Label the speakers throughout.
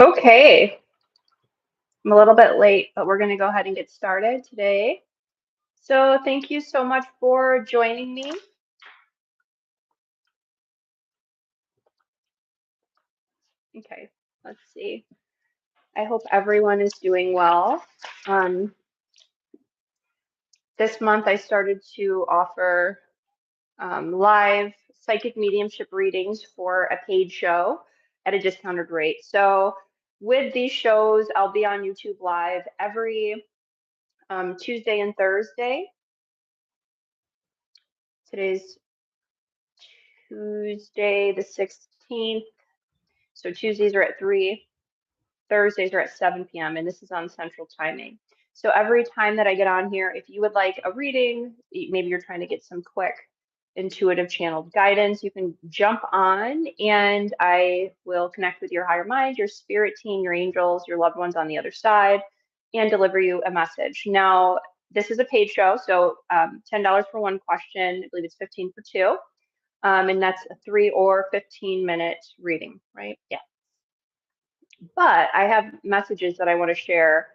Speaker 1: Okay, I'm a little bit late, but we're going to go ahead and get started today. So thank you so much for joining me. Okay, let's see. I hope everyone is doing well. Um, this month I started to offer live psychic mediumship readings for a paid show at a discounted rate. So with these shows, I'll be on YouTube Live every Tuesday and Thursday. Today's Tuesday the 16th. So Tuesdays are at 3, Thursdays are at 7 p.m., and this is on Central Timing. So every time that I get on here, if you would like a reading, maybe you're trying to get some quick intuitive channeled guidance, you can jump on and I will connect with your higher mind, your spirit team, your angels, your loved ones on the other side, and deliver you a message. Now, this is a paid show, so $10 for one question. I believe it's 15 for two. And that's a 3 or 15-minute reading, right? Yeah. But I have messages that I want to share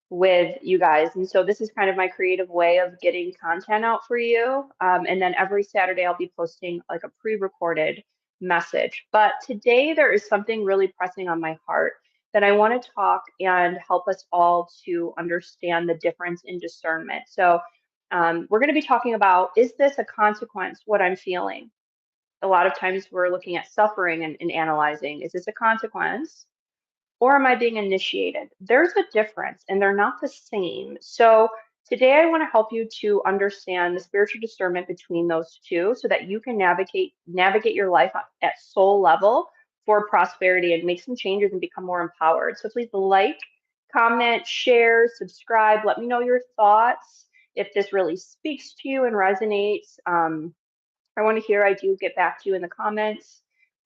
Speaker 1: with you guys. And so this is kind of my creative way of getting content out for you. And then every Saturday I'll be posting like a pre-recorded message. But today there is something really pressing on my heart that I want to talk and help us all to understand the difference in discernment. So we're going to be talking about, is this a consequence, what I'm feeling? A lot of times we're looking at suffering and analyzing, is this a consequence? Or am I being initiated? There's a difference and they're not the same. So today I want to help you to understand the spiritual discernment between those two so that you can navigate your life at soul level for prosperity and make some changes and become more empowered. So please like, comment, share, subscribe. Let me know your thoughts if this really speaks to you and resonates. I want to hear, I do get back to you in the comments.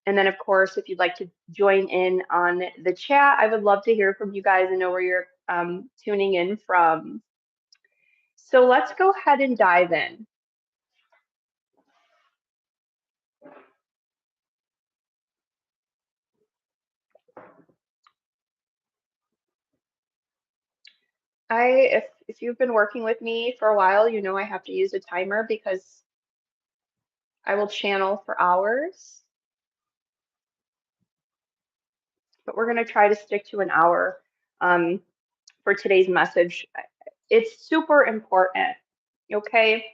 Speaker 1: And then, of course, if you'd like to join in on the chat, I would love to hear from you guys and know where you're tuning in from. So let's go ahead and dive in. If you've been working with me for a while, you know I have to use a timer because I will channel for hours. But we're going to try to stick to an hour for today's message. It's super important, okay?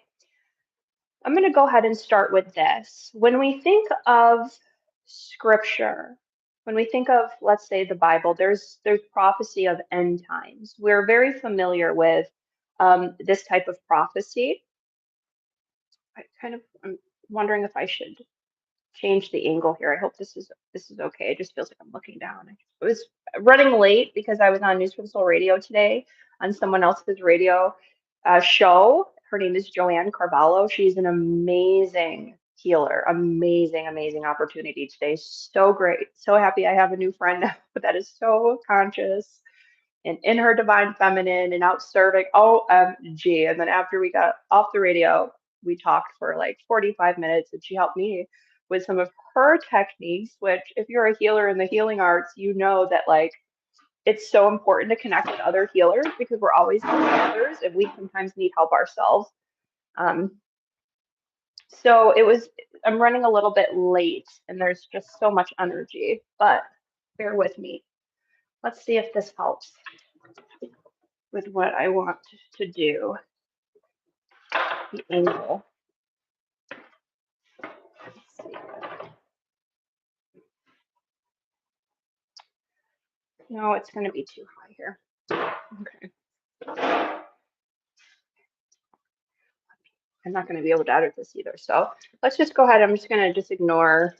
Speaker 1: I'm going to go ahead and start with this. When we think of scripture, when we think of, let's say, the Bible, there's prophecy of end times. We're very familiar with this type of prophecy. I'm wondering if I should change the angle here. I hope this is okay. It just feels like I'm looking down. I was running late because I was on News from Soul Radio today on someone else's radio show. Her name is Joanne Carvalho. She's an amazing healer. Amazing, amazing opportunity today. So great. So happy I have a new friend that is so conscious and in her divine feminine and out serving. OMG. And then after we got off the radio, we talked for like 45 minutes and she helped me with some of her techniques, which if you're a healer in the healing arts, you know that like it's so important to connect with other healers because we're always helping others and we sometimes need help ourselves. So I'm running a little bit late and there's just so much energy, but bear with me. Let's see if this helps with what I want to do. The angle. Let's see. No, it's going to be too high here. Okay. I'm not going to be able to edit this either. So let's just go ahead. I'm just going to ignore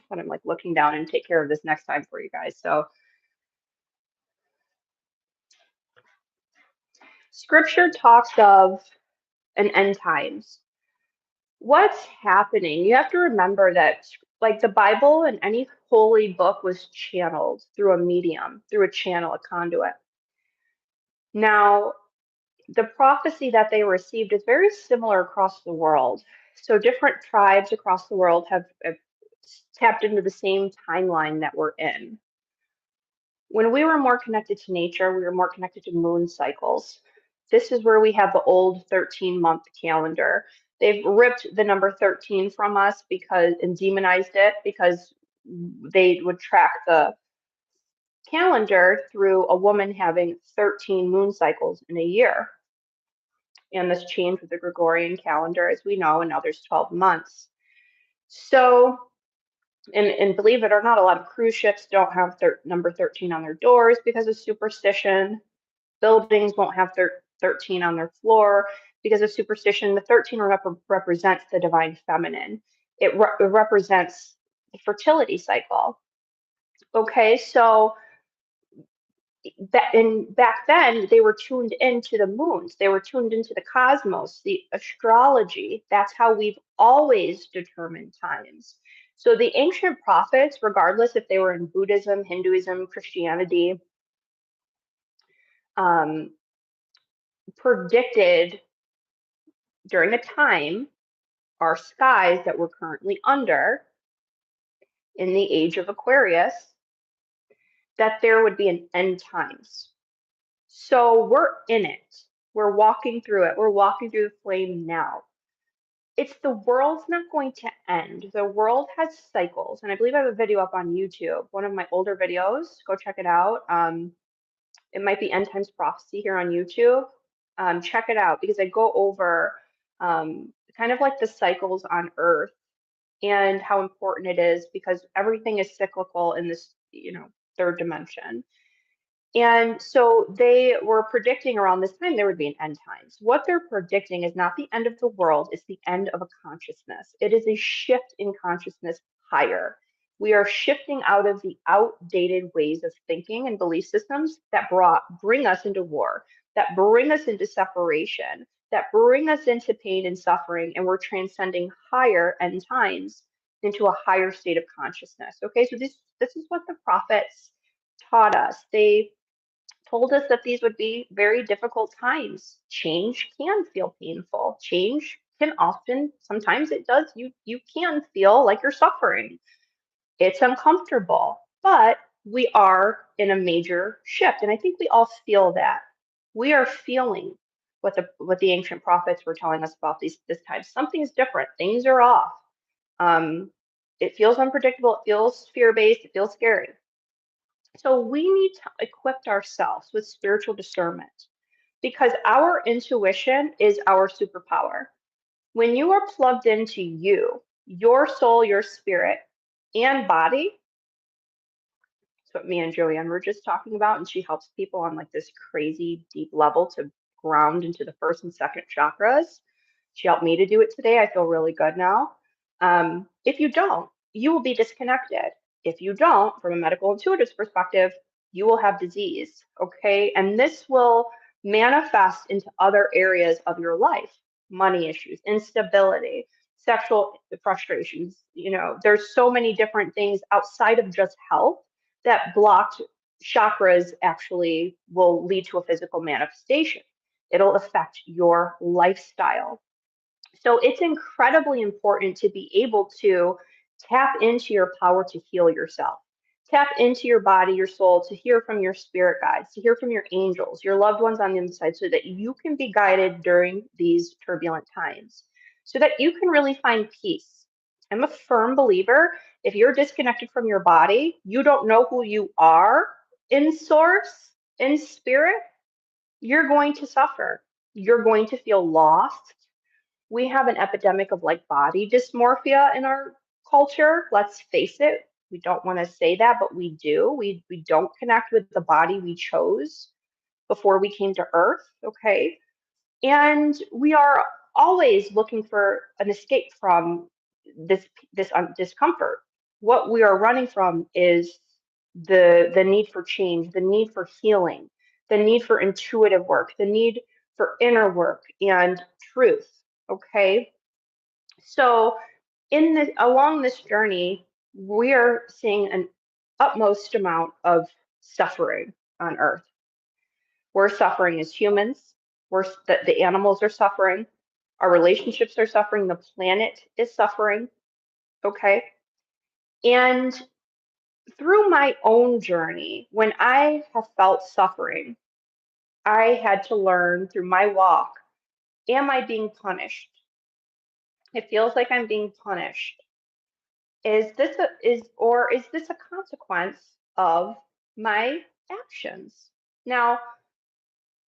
Speaker 1: what I'm like looking down and take care of this next time for you guys. So scripture talks of an end times. What's happening? You have to remember that like the Bible and any holy book was channeled through a medium, through a channel, a conduit. Now, the prophecy that they received is very similar across the world. So different tribes across the world have tapped into the same timeline that we're in. When we were more connected to nature, we were more connected to moon cycles. This is where we have the old 13-month calendar. They've ripped the number 13 from us because and demonized it because they would track the calendar through a woman having 13 moon cycles in a year. And this changed with the Gregorian calendar, as we know, and now there's 12 months. So, and believe it or not, a lot of cruise ships don't have number 13 on their doors because of superstition. Buildings won't have 13 on their floor because of superstition. The 13 represents the divine feminine. It represents the fertility cycle. Okay, so back then they were tuned into the moons, they were tuned into the cosmos, the astrology. That's how we've always determined times. So the ancient prophets, regardless if they were in Buddhism, Hinduism, Christianity, predicted during a time our skies that we're currently under in the age of Aquarius, that there would be an end times. So we're in it. We're walking through it. We're walking through the flame now. It's the world's not going to end. The world has cycles. And I believe I have a video up on YouTube, one of my older videos. Go check it out. It might be End Times Prophecy here on YouTube. Check it out because I go over kind of like the cycles on Earth and how important it is because everything is cyclical in this, third dimension. And so they were predicting around this time there would be an end times. What they're predicting is not the end of the world, it's the end of a consciousness. It is a shift in consciousness higher. We are shifting out of the outdated ways of thinking and belief systems that bring us into war, that bring us into separation, that bring us into pain and suffering, and we're transcending higher end times into a higher state of consciousness. Okay, so this is what the prophets taught us. They told us that these would be very difficult times. Change can feel painful. Change can often, sometimes it does, you can feel like you're suffering. It's uncomfortable, but we are in a major shift. And I think we all feel that. We are feeling what the ancient prophets were telling us about this time. Something's different. Things are off. It feels unpredictable. It feels fear-based. It feels scary. So we need to equip ourselves with spiritual discernment because our intuition is our superpower. When you are plugged into you, your soul, your spirit, and body, that's what me and Joanne were just talking about, and she helps people on like this crazy deep level to ground into the first and second chakras. She helped me to do it today. I feel really good now. If you don't, you will be disconnected. If you don't, from a medical intuitive perspective, you will have disease. Okay. And this will manifest into other areas of your life, money issues, instability, sexual frustrations. There's so many different things outside of just health that blocked chakras actually will lead to a physical manifestation. It'll affect your lifestyle. So it's incredibly important to be able to tap into your power to heal yourself. Tap into your body, your soul, to hear from your spirit guides, to hear from your angels, your loved ones on the inside, so that you can be guided during these turbulent times, so that you can really find peace. I'm a firm believer, if you're disconnected from your body, you don't know who you are in source, in spirit, you're going to suffer. You're going to feel lost. We have an epidemic of like body dysmorphia in our culture. Let's face it. We don't want to say that, but we do. We don't connect with the body we chose before we came to Earth. Okay. And we are always looking for an escape from this discomfort. What we are running from is the need for change, the need for healing, the need for intuitive work, the need for inner work and truth. Okay. So along this journey, we are seeing an utmost amount of suffering on Earth. We're suffering as humans. The animals are suffering. Our relationships are suffering. The planet is suffering. Okay. And through my own journey, when I have felt suffering, I had to learn through my walk, am I being punished? It feels like I'm being punished. Is this a consequence of my actions? Now,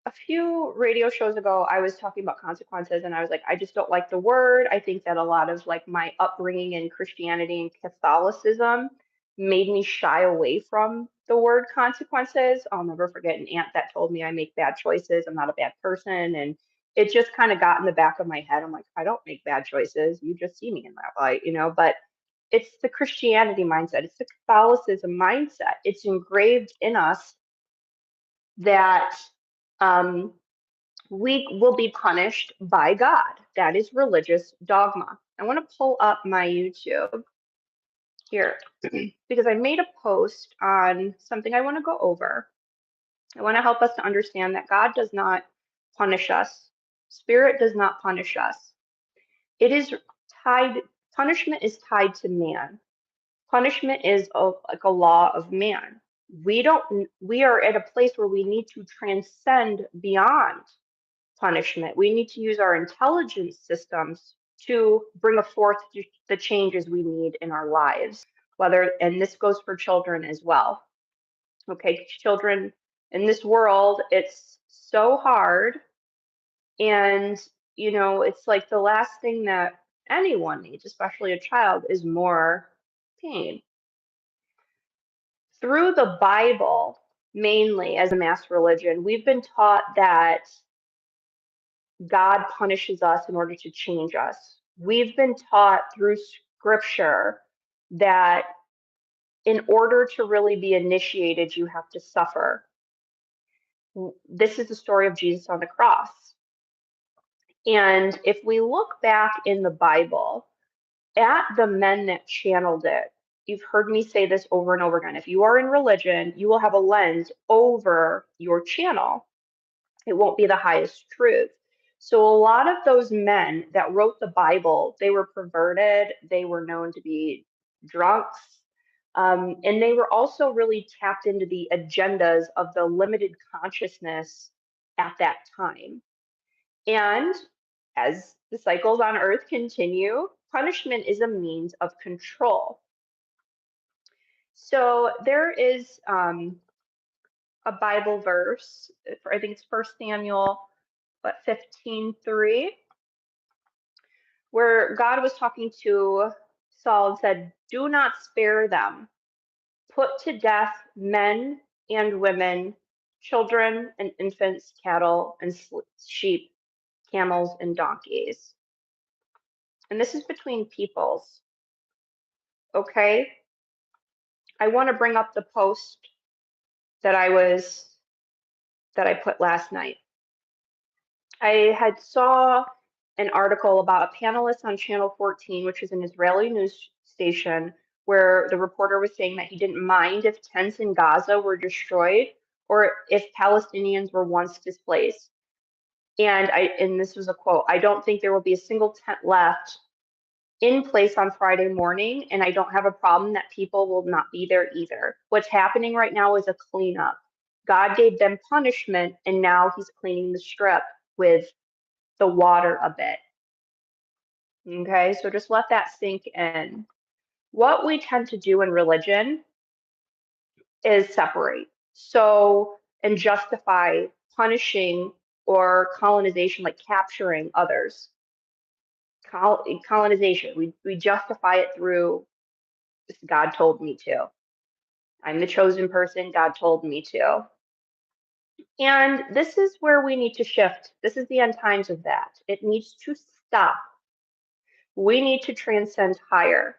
Speaker 1: a few radio shows ago, I was talking about consequences, and I was like, I just don't like the word. I think that a lot of like my upbringing in Christianity and Catholicism made me shy away from the word consequences. I'll never forget an aunt that told me I make bad choices, I'm not a bad person. And it just kind of got in the back of my head. I'm like, I don't make bad choices. You just see me in that light, but it's the Christianity mindset, it's the Catholicism mindset. It's engraved in us that um, we will be punished by God. That is religious dogma. I want to pull up my YouTube here because I made a post on something I want to go over. I want to help us to understand that God does not punish us. Spirit does not punish us. It is tied, punishment is tied to man. Punishment is like a law of man. We are at a place where we need to transcend beyond punishment. We need to use our intelligence systems to bring forth the changes we need in our lives. And this goes for children as well. Okay, children in this world, it's so hard. And, it's like the last thing that anyone needs, especially a child, is more pain. Through the Bible, mainly as a mass religion, we've been taught that God punishes us in order to change us. We've been taught through scripture that in order to really be initiated, you have to suffer. This is the story of Jesus on the cross. And if we look back in the Bible at the men that channeled it, you've heard me say this over and over again. If you are in religion, you will have a lens over your channel. It won't be the highest truth. So a lot of those men that wrote the Bible, they were perverted, they were known to be drunks, and they were also really tapped into the agendas of the limited consciousness at that time. And as the cycles on earth continue, punishment is a means of control. So there is a Bible verse, I think it's 1 Samuel 15:3, where God was talking to Saul and said, "Do not spare them. Put to death men and women, children and infants, cattle and sheep, camels and donkeys." And this is between peoples. Okay? I want to bring up the post that I put last night. I had saw an article about a panelist on Channel 14, which is an Israeli news station, where the reporter was saying that he didn't mind if tents in Gaza were destroyed or if Palestinians were once displaced. And this was a quote, "I don't think there will be a single tent left in place on Friday morning, and I don't have a problem that people will not be there either. What's happening right now is a cleanup. God gave them punishment, and now he's cleaning the strip with the water a bit." Okay, so just let that sink in. What we tend to do in religion is separate. So, and justify punishing or colonization, like capturing others. Colonization, we justify it through God told me to. I'm the chosen person, God told me to. And this is where we need to shift. This is the end times of that. It needs to stop. We need to transcend higher.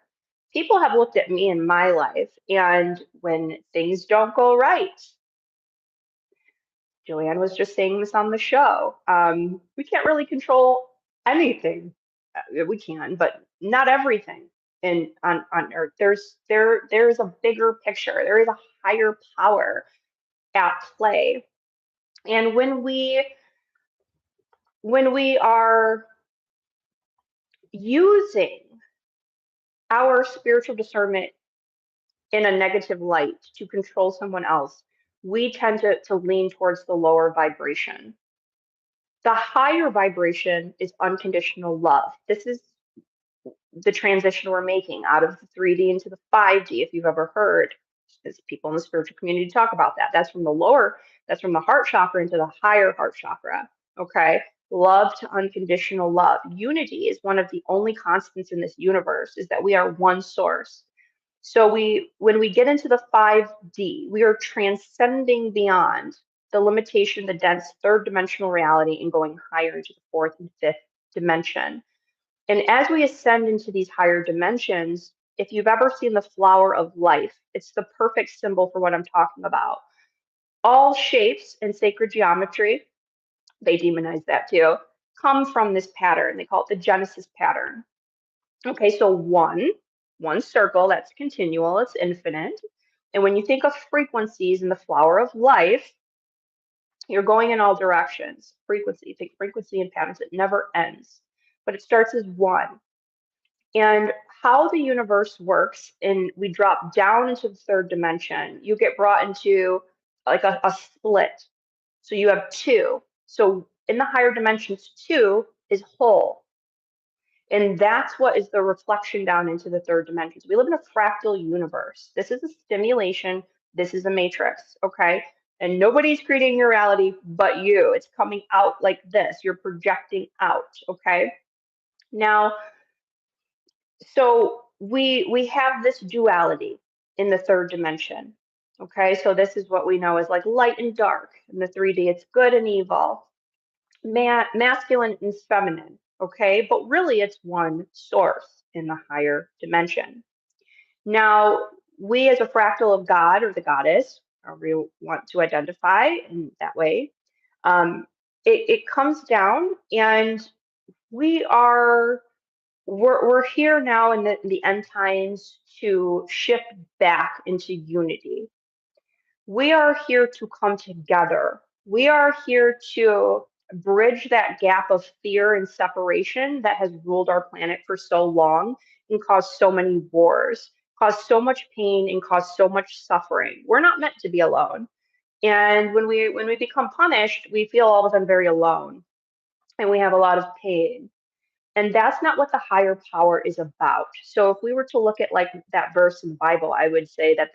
Speaker 1: People have looked at me in my life, and when things don't go right, Joanne was just saying this on the show. We can't really control anything. We can, but not everything. And on earth, there's a bigger picture. There is a higher power at play. And when we are using our spiritual discernment in a negative light to control someone else, we tend to lean towards the lower vibration. The higher vibration is unconditional love. This is the transition we're making out of the 3D into the 5D, if you've ever heard as people in the spiritual community talk about that. That's from the heart chakra into the higher heart chakra. Okay. Love to unconditional love. Unity is one of the only constants in this universe, is that we are one source. So when we get into the 5D, we are transcending beyond the limitation, the dense third dimensional reality, and going higher into the fourth and fifth dimension. And as we ascend into these higher dimensions, if you've ever seen the flower of life, it's the perfect symbol for what I'm talking about. All shapes in sacred geometry, they demonize that too, come from this pattern. They call it the Genesis pattern. Okay, so one circle, that's continual, it's infinite. And when you think of frequencies in the flower of life, you're going in all directions. Frequency, think frequency and patterns, it never ends. But it starts as one. And how the universe works, and we drop down into the third dimension, you get brought into like a split. So you have two. So in the higher dimensions, two is whole. And that's what is the reflection down into the third dimensions. We live in a fractal universe. This is a stimulation. This is a matrix. Okay. And nobody's creating your reality but you. It's coming out like this. You're projecting out. Okay. Now, so we have this duality in the third dimension. Okay. So this is what we know as like light and dark. In the 3D, it's good and evil, masculine and feminine, okay? But really it's one source in the higher dimension. Now, we as a fractal of God or the goddess, or we want to identify in that way, um, it comes down, and we're here now in the end times to shift back into unity. We are here to come together. We are here to bridge that gap of fear and separation that has ruled our planet for so long and caused so many wars, caused so much pain, and caused so much suffering. We're not meant to be alone. And when we become punished, we feel all of a sudden very alone, and we have a lot of pain. And that's not what the higher power is about. So if we were to look at like that verse in the Bible, I would say that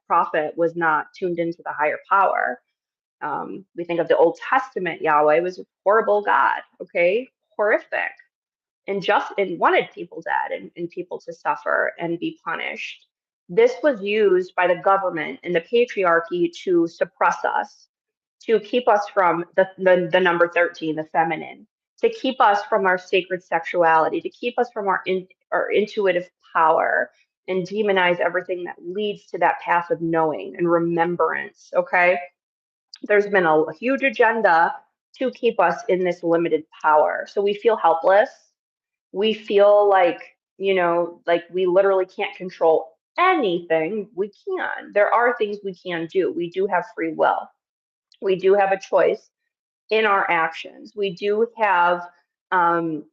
Speaker 1: prophet was not tuned into the higher power. We think of the Old Testament, Yahweh was a horrible God, okay, horrific, and wanted people dead, and people to suffer and be punished. This was used by the government and the patriarchy to suppress us, to keep us from the number 13, the feminine, to keep us from our sacred sexuality, to keep us from our intuitive power, and demonize everything that leads to that path of knowing and remembrance. Okay. There's been a huge agenda to keep us in this limited power. So we feel helpless. We feel like we literally can't control anything. We can. There are things we can do. We do have free will. We do have a choice in our actions. We do have um,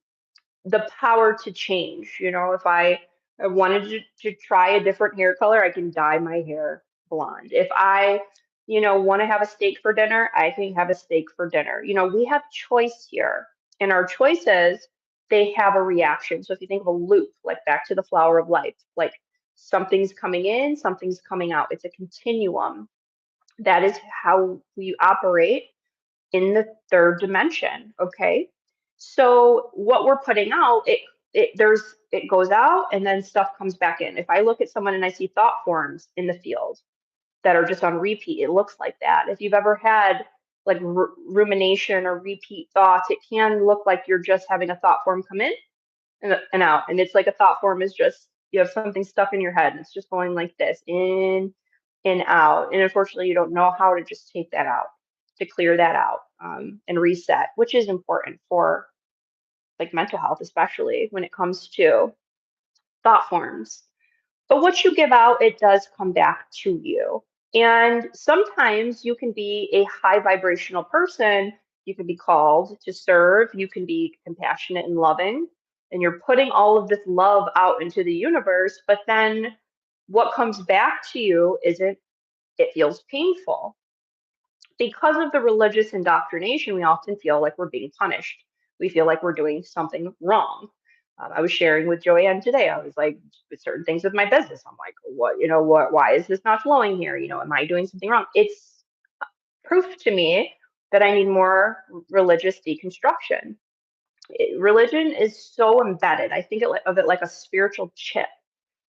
Speaker 1: the power to change. If I wanted to try a different hair color, I can dye my hair blonde. If I, want to have a steak for dinner, I can have a steak for dinner. We have choice here, and our choices, they have a reaction. So if you think of a loop, like back to the flower of life, like something's coming in, something's coming out. It's a continuum. That is how we operate in the third dimension. Okay. So what we're putting out, it goes out and then stuff comes back in. If I look at someone and I see thought forms in the field that are just on repeat, it looks like that. If you've ever had like rumination or repeat thoughts, it can look like you're just having a thought form come in and out. And it's like a thought form is just, you have something stuck in your head and it's just going like this, in and out. And unfortunately, you don't know how to just take that out, to clear that out, and reset, which is important for like mental health, especially when it comes to thought forms. But what you give out, it does come back to you. And sometimes you can be a high vibrational person. You can be called to serve. You can be compassionate and loving. And you're putting all of this love out into the universe. But then what comes back to you isn't, it feels painful. Because of the religious indoctrination, we often feel like we're being punished. We feel like we're doing something wrong. I was sharing with Joanne today. I was like, with certain things with my business. I'm like, what, why is this not flowing here? Am I doing something wrong? It's proof to me that I need more religious deconstruction. Religion is so embedded. I think of it like a spiritual chip.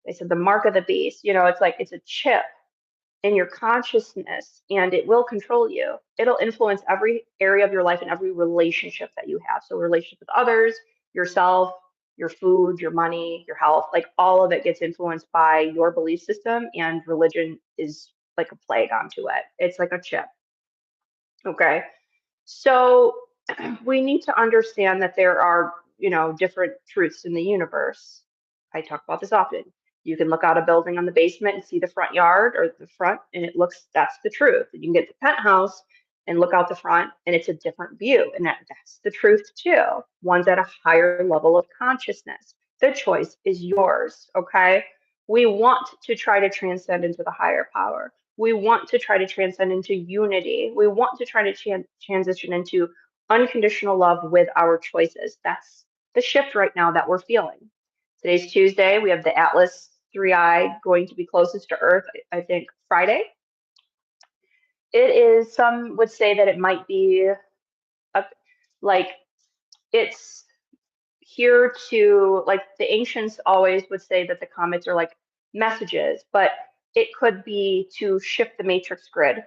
Speaker 1: They said the mark of the beast. It's like it's a chip in your consciousness, and it will control you. It'll influence every area of your life and every relationship that you have. So relationship with others, yourself, your food, your money, your health, like all of it gets influenced by your belief system, and religion is like a plague onto it. It's like a chip. Okay. So we need to understand that there are, different truths in the universe. I talk about this often. You can look out a building on the basement and see the front yard or the front, and that's the truth. You can get the penthouse and look out the front, and it's a different view. And that's the truth too. One's at a higher level of consciousness. The choice is yours. Okay. We want to try to transcend into the higher power. We want to try to transcend into unity. We want to try to transition into unconditional love with our choices. That's the shift right now that we're feeling. Today's Tuesday. We have the Atlas 3i going to be closest to Earth, I think, Friday. It is, some would say that it might be like it's here to, like, the ancients always would say that the comets are like messages, but it could be to shift the matrix grid.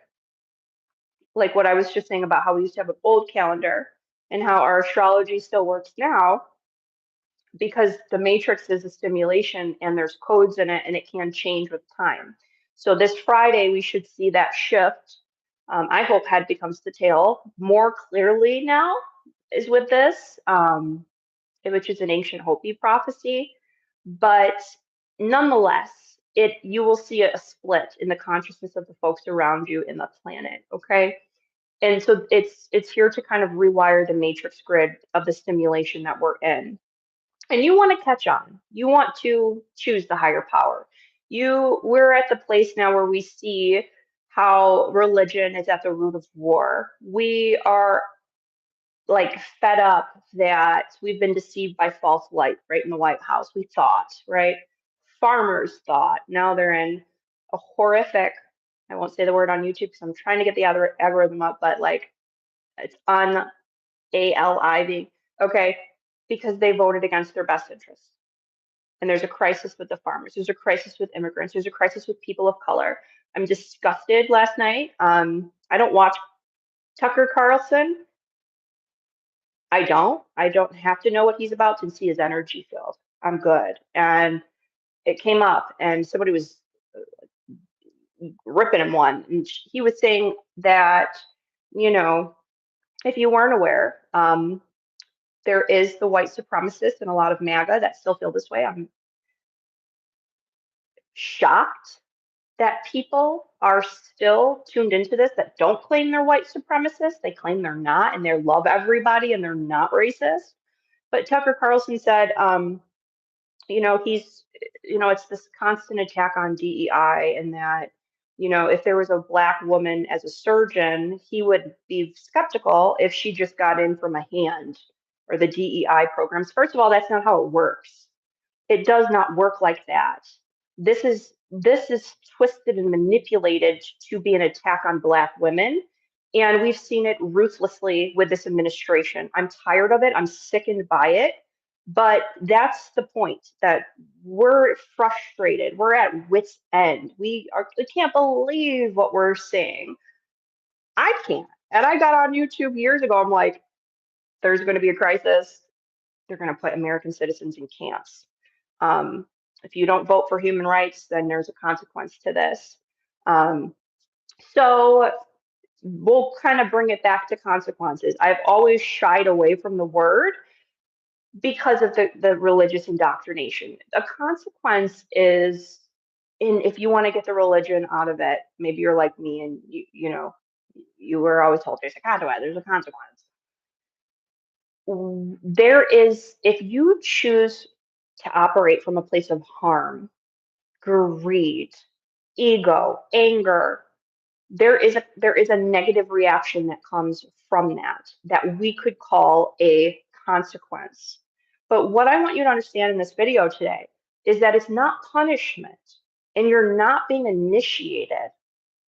Speaker 1: Like what I was just saying about how we used to have an old calendar and how our astrology still works now, because the matrix is a stimulation and there's codes in it and it can change with time. So this Friday, we should see that shift. I hope head becomes the tail more clearly now is with this, which is an ancient Hopi prophecy. But nonetheless, you will see a split in the consciousness of the folks around you in the planet. Okay. And so it's here to kind of rewire the matrix grid of the stimulation that we're in. And you want to catch on. You want to choose the higher power. We're at the place now where we see how religion is at the root of war. We are like fed up that we've been deceived by false light, right? In the White House, we thought, right? Farmers thought. Now they're in a horrific, I won't say the word on YouTube because I'm trying to get the other algorithm up, but like it's on ALIV, okay? Because they voted against their best interests. And there's a crisis with the farmers. There's a crisis with immigrants. There's a crisis with people of color. I'm disgusted last night. I don't watch Tucker Carlson. I don't have to know what he's about to see his energy field. I'm good. And it came up and somebody was ripping him one. And he was saying that, if you weren't aware, there is the white supremacists and a lot of MAGA that still feel this way. I'm shocked that people are still tuned into this that don't claim they're white supremacists. They claim they're not, and they love everybody and they're not racist. But Tucker Carlson said, he's, it's this constant attack on DEI, and that, if there was a Black woman as a surgeon, he would be skeptical if she just got in from a hand, or the DEI programs. First of all, that's not how it works. It does not work like that. This is twisted and manipulated to be an attack on Black women. And we've seen it ruthlessly with this administration. I'm tired of it. I'm sickened by it. But that's the point, that we're frustrated. We're at wit's end. We can't believe what we're seeing. I can't. And I got on YouTube years ago. I'm like, there's going to be a crisis. They're going to put American citizens in camps. If you don't vote for human rights, then there's a consequence to this. So we'll kind of bring it back to consequences. I've always shied away from the word because of the religious indoctrination. A consequence is, if you want to get the religion out of it, maybe you're like me and you were always told there's a consequence, there's a consequence. There is, if you choose to operate from a place of harm, greed, ego, anger. There is a negative reaction that comes from that we could call a consequence. But what I want you to understand in this video today is that it's not punishment and you're not being initiated.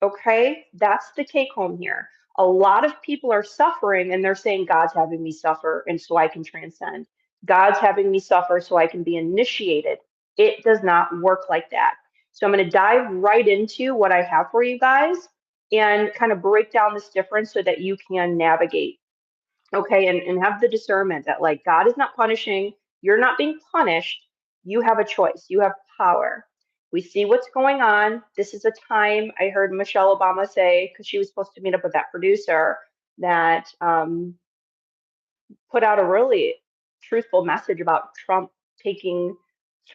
Speaker 1: Okay, that's the take home here. A lot of people are suffering and they're saying, God's having me suffer and so I can transcend. God's having me suffer so I can be initiated. It does not work like that. So I'm going to dive right into what I have for you guys and kind of break down this difference so that you can navigate. Okay, and have the discernment that like God is not punishing, you're not being punished, you have a choice, you have power. We see what's going on. This is a time I heard Michelle Obama say, because she was supposed to meet up with that producer that put out a really truthful message about Trump taking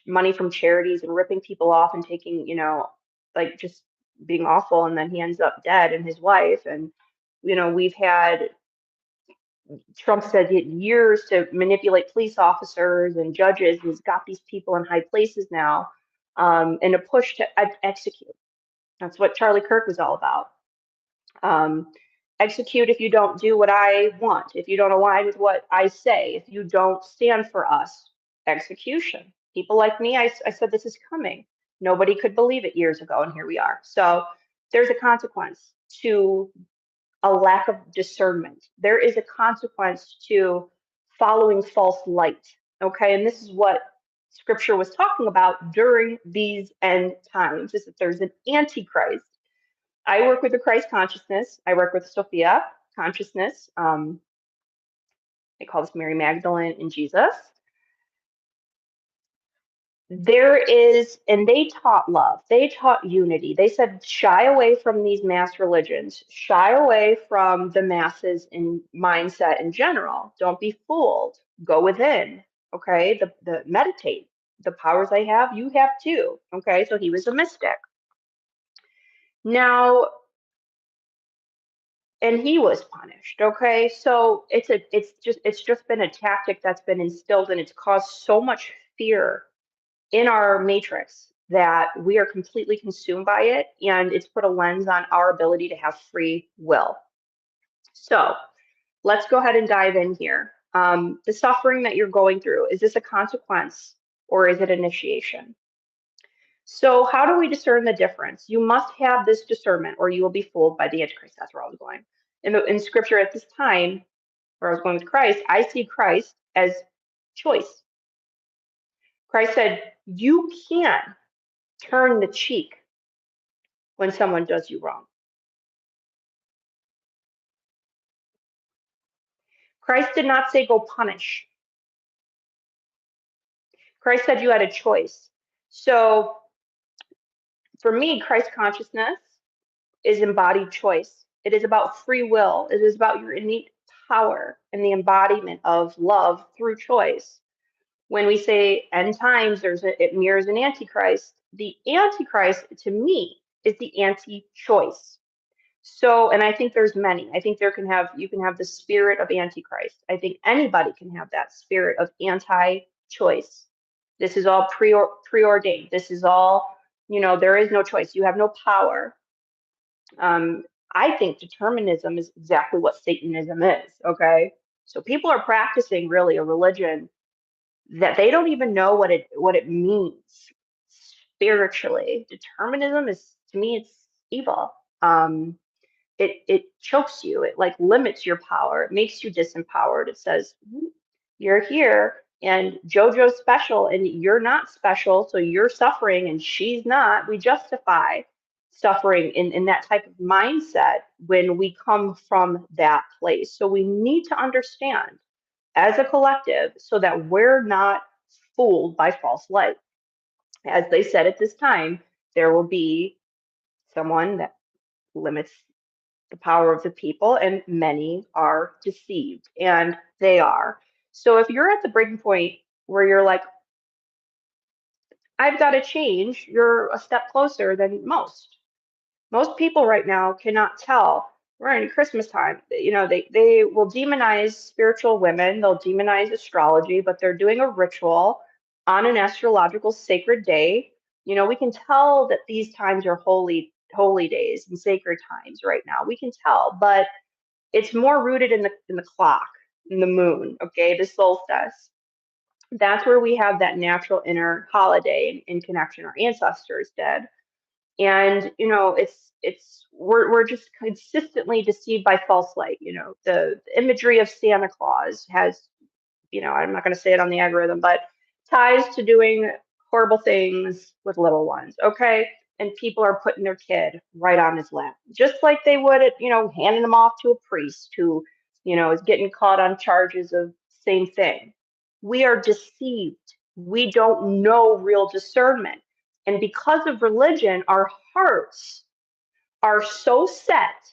Speaker 1: money from charities and ripping people off and taking, like just being awful. And then he ends up dead and his wife. And, we've had Trump said he had years to manipulate police officers and judges. He's got these people in high places now, in a push to execute. That's what Charlie Kirk was all about. Execute if you don't do what I want, if you don't align with what I say, if you don't stand for us. Execution. People like me, I said this is coming. Nobody could believe it years ago, and here we are. So there's a consequence to a lack of discernment. There is a consequence to following false light. Okay, and this is what scripture was talking about during these end times, is that there's an antichrist. I work with the Christ consciousness. I work with Sophia consciousness. They call this Mary Magdalene and Jesus. There is, and they taught love, they taught unity. They said, shy away from these mass religions, shy away from the masses in mindset in general. Don't be fooled. Go within. Okay, the meditate. The powers I have, you have too. Okay, so he was a mystic. Now, and he was punished. Okay, so it's just been a tactic that's been instilled, and it's caused so much fear in our matrix that we are completely consumed by it, and it's put a lens on our ability to have free will. So let's go ahead and dive in here. The suffering that you're going through, is this a consequence or is it initiation? So how do we discern the difference? You must have this discernment or you will be fooled by the Antichrist. That's where I was going. In scripture at this time, where I was going with Christ, I see Christ as choice. Christ said, you can turn the cheek when someone does you wrong. Christ did not say go punish. Christ said you had a choice. So for me, Christ consciousness is embodied choice. It is about free will. It is about your innate power and the embodiment of love through choice. When we say end times, it mirrors an antichrist. The antichrist, to me, is the anti-choice. So, and I think there's many. I think you can have the spirit of antichrist. I think anybody can have that spirit of anti-choice. This is all preordained. This is all, there is no choice. You have no power. I think determinism is exactly what Satanism is. Okay, so people are practicing really a religion that they don't even know what it means spiritually. Determinism is, to me, it's evil. It chokes you. It like limits your power. It makes you disempowered. It says you're here and JoJo's special and you're not special, so you're suffering and she's not. We justify suffering in that type of mindset when we come from that place. So we need to understand as a collective so that we're not fooled by false light. As they said at this time, there will be someone that limits the power of the people, and many are deceived, and they are. So if you're at the breaking point where you're like, I've got to change, you're a step closer than most. Most people right now cannot tell. We're in Christmas time. They will demonize spiritual women. They'll demonize astrology, but they're doing a ritual on an astrological sacred day We can tell that these times are holy days and sacred times right now. We can tell, but it's more rooted in the clock, in the moon, okay, the solstice. That's where we have that natural inner holiday in connection our ancestors did. And we're just consistently deceived by false light. The imagery of Santa Claus has, I'm not going to say it on the algorithm, but ties to doing horrible things with little ones, okay? And people are putting their kid right on his lap, just like they would at, handing them off to a priest who, is getting caught on charges of same thing. We are deceived. We don't know real discernment. And because of religion, our hearts are so set.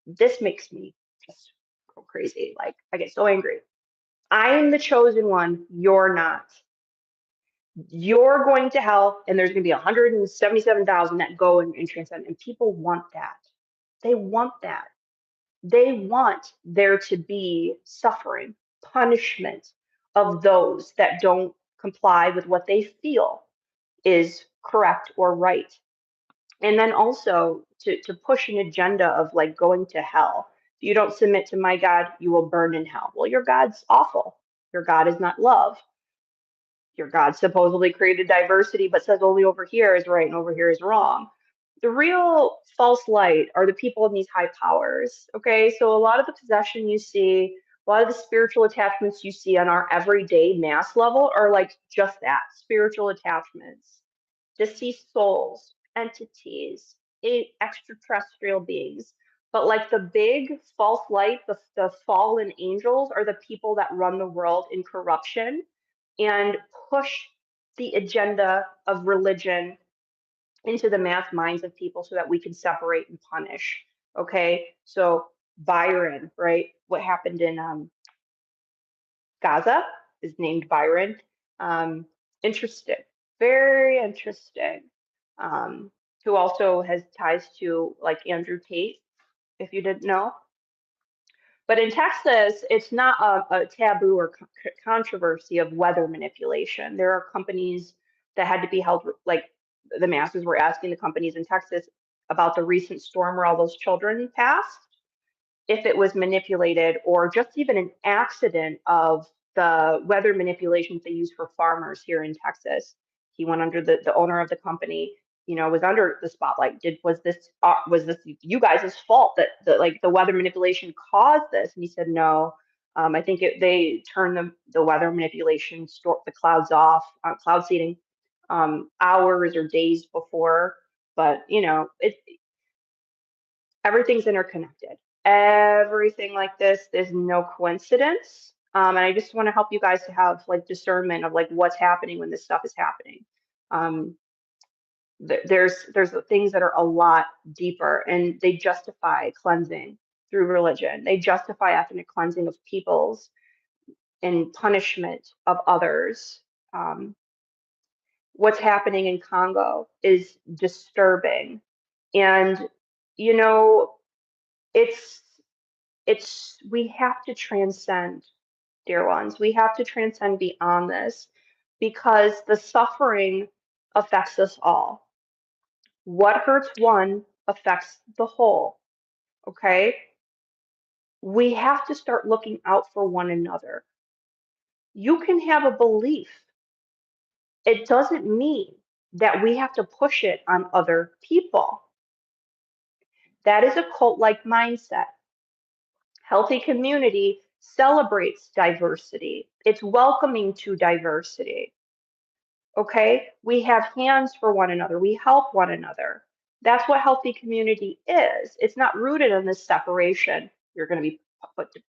Speaker 1: This makes me just go crazy. Like, I get so angry. I am the chosen one. You're not. You're going to hell, and there's going to be 177,000 that go and transcend. And people want that. They want that. They want there to be suffering, punishment of those that don't comply with what they feel is correct or right. And then also to push an agenda of like going to hell. If you don't submit to my God, you will burn in hell. Well, your God's awful. Your God is not love. Your God supposedly created diversity, but says only over here is right and over here is wrong. The real false light are the people in these high powers. Okay, so a lot of the possession you see, a lot of the spiritual attachments you see on our everyday mass level are like just that, spiritual attachments. Deceased souls, entities, extraterrestrial beings. But like the big false light, the fallen angels are the people that run the world in corruption and push the agenda of religion into the mass minds of people so that we can separate and punish. Okay, so Byron, right? What happened in Gaza is named Byron. Interesting, very interesting. Who also has ties to like Andrew Tate, if you didn't know. But in Texas, it's not a taboo or controversy of weather manipulation. There are companies that had to be held, like the masses were asking the companies in Texas about the recent storm where all those children passed, if it was manipulated or just even an accident of the weather manipulations they use for farmers here in Texas. He went under the owner of the company, was under the spotlight. Was this you guys' fault that the weather manipulation caused this? And he said no. I think they turned the weather manipulation, the clouds off, cloud seeding, hours or days before. But everything's interconnected. Everything like this, there's no coincidence. And I just want to help you guys to have like discernment of like what's happening when this stuff is happening. There's things that are a lot deeper, and they justify cleansing through religion. They justify ethnic cleansing of peoples and punishment of others. What's happening in Congo is disturbing, and you know we have to transcend, dear ones. We have to transcend beyond this because the suffering affects us all. What hurts one affects the whole. Okay? We have to start looking out for one another. You can have a belief. It doesn't mean that we have to push it on other people. That is a cult-like mindset. Healthy community celebrates diversity. It's welcoming to diversity. Okay? We have hands for one another. We help one another. That's what healthy community is. It's not rooted in this separation. You're going to be put to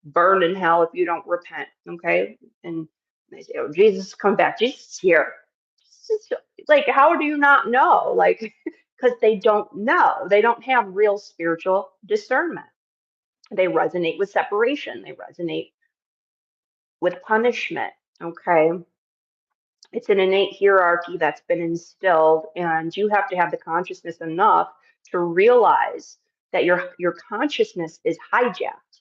Speaker 1: burn in hell if you don't repent. Okay? And they say, oh, Jesus come back. Jesus is here. Like, how do you not know? Like, because they don't know. They don't have real spiritual discernment. They resonate with separation. They resonate with punishment. Okay. It's an innate hierarchy that's been instilled, and you have to have the consciousness enough to realize that your consciousness is hijacked.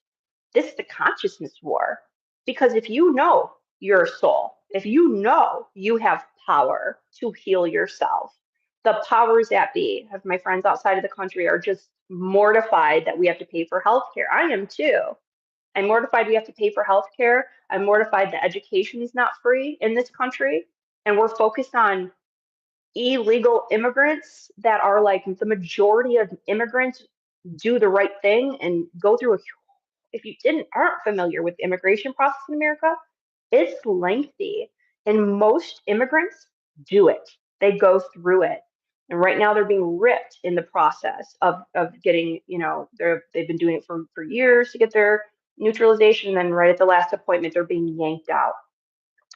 Speaker 1: This is the consciousness war. Because if you know you're a soul, if you know you have power to heal yourself, The powers that be of my friends outside of the country are just mortified that we have to pay for healthcare. I am too. I'm mortified we have to pay for healthcare. I'm mortified that education is not free in this country. And we're focused on illegal immigrants that are like the majority of immigrants do the right thing and go through a, if you aren't familiar with the immigration process in America, it's lengthy. And most immigrants do it. They go through it. And right now they're being ripped in the process of getting, they've been doing it for years to get their neutralization. And then right at the last appointment, they're being yanked out.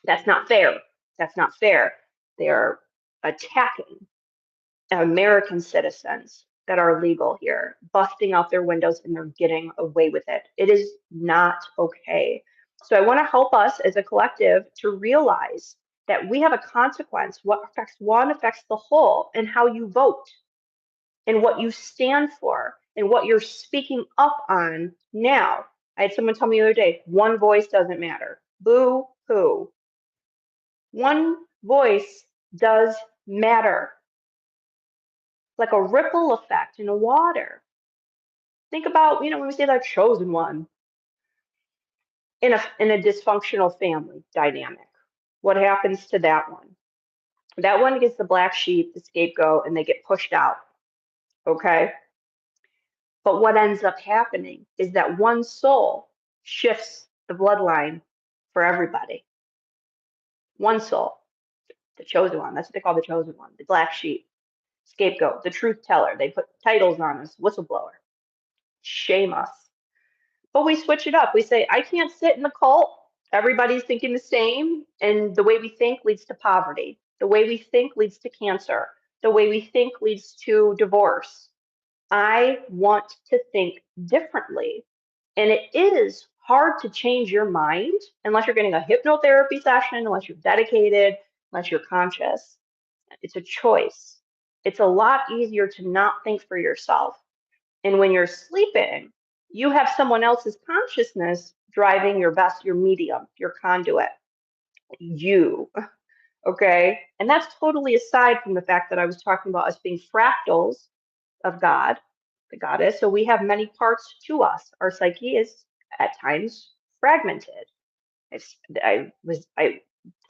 Speaker 1: That's not fair. That's not fair. They are attacking American citizens that are legal here, busting out their windows, and they're getting away with it. It is not okay. So I want to help us as a collective to realize that we have a consequence. What affects one affects the whole, and how you vote and what you stand for and what you're speaking up on now. I had someone tell me the other day, one voice doesn't matter. Boo hoo. One voice does matter. Like a ripple effect in the water. Think about, when we say like chosen one in a dysfunctional family dynamic. What happens to that one? That one gets the black sheep, the scapegoat, and they get pushed out. Okay? But what ends up happening is that one soul shifts the bloodline for everybody. One soul, the chosen one. That's what they call the chosen one, the black sheep, scapegoat, the truth teller. They put titles on us, whistleblower. Shame us. But we switch it up. We say, I can't sit in the cult. Everybody's thinking the same. And the way we think leads to poverty. The way we think leads to cancer. The way we think leads to divorce. I want to think differently. And it is hard to change your mind unless you're getting a hypnotherapy session, unless you're dedicated, unless you're conscious. It's a choice. It's a lot easier to not think for yourself. And when you're sleeping, you have someone else's consciousness driving your medium, your conduit, you. Okay. And that's totally aside from the fact that I was talking about us being fractals of God, the goddess. So we have many parts to us. Our psyche is at times fragmented. I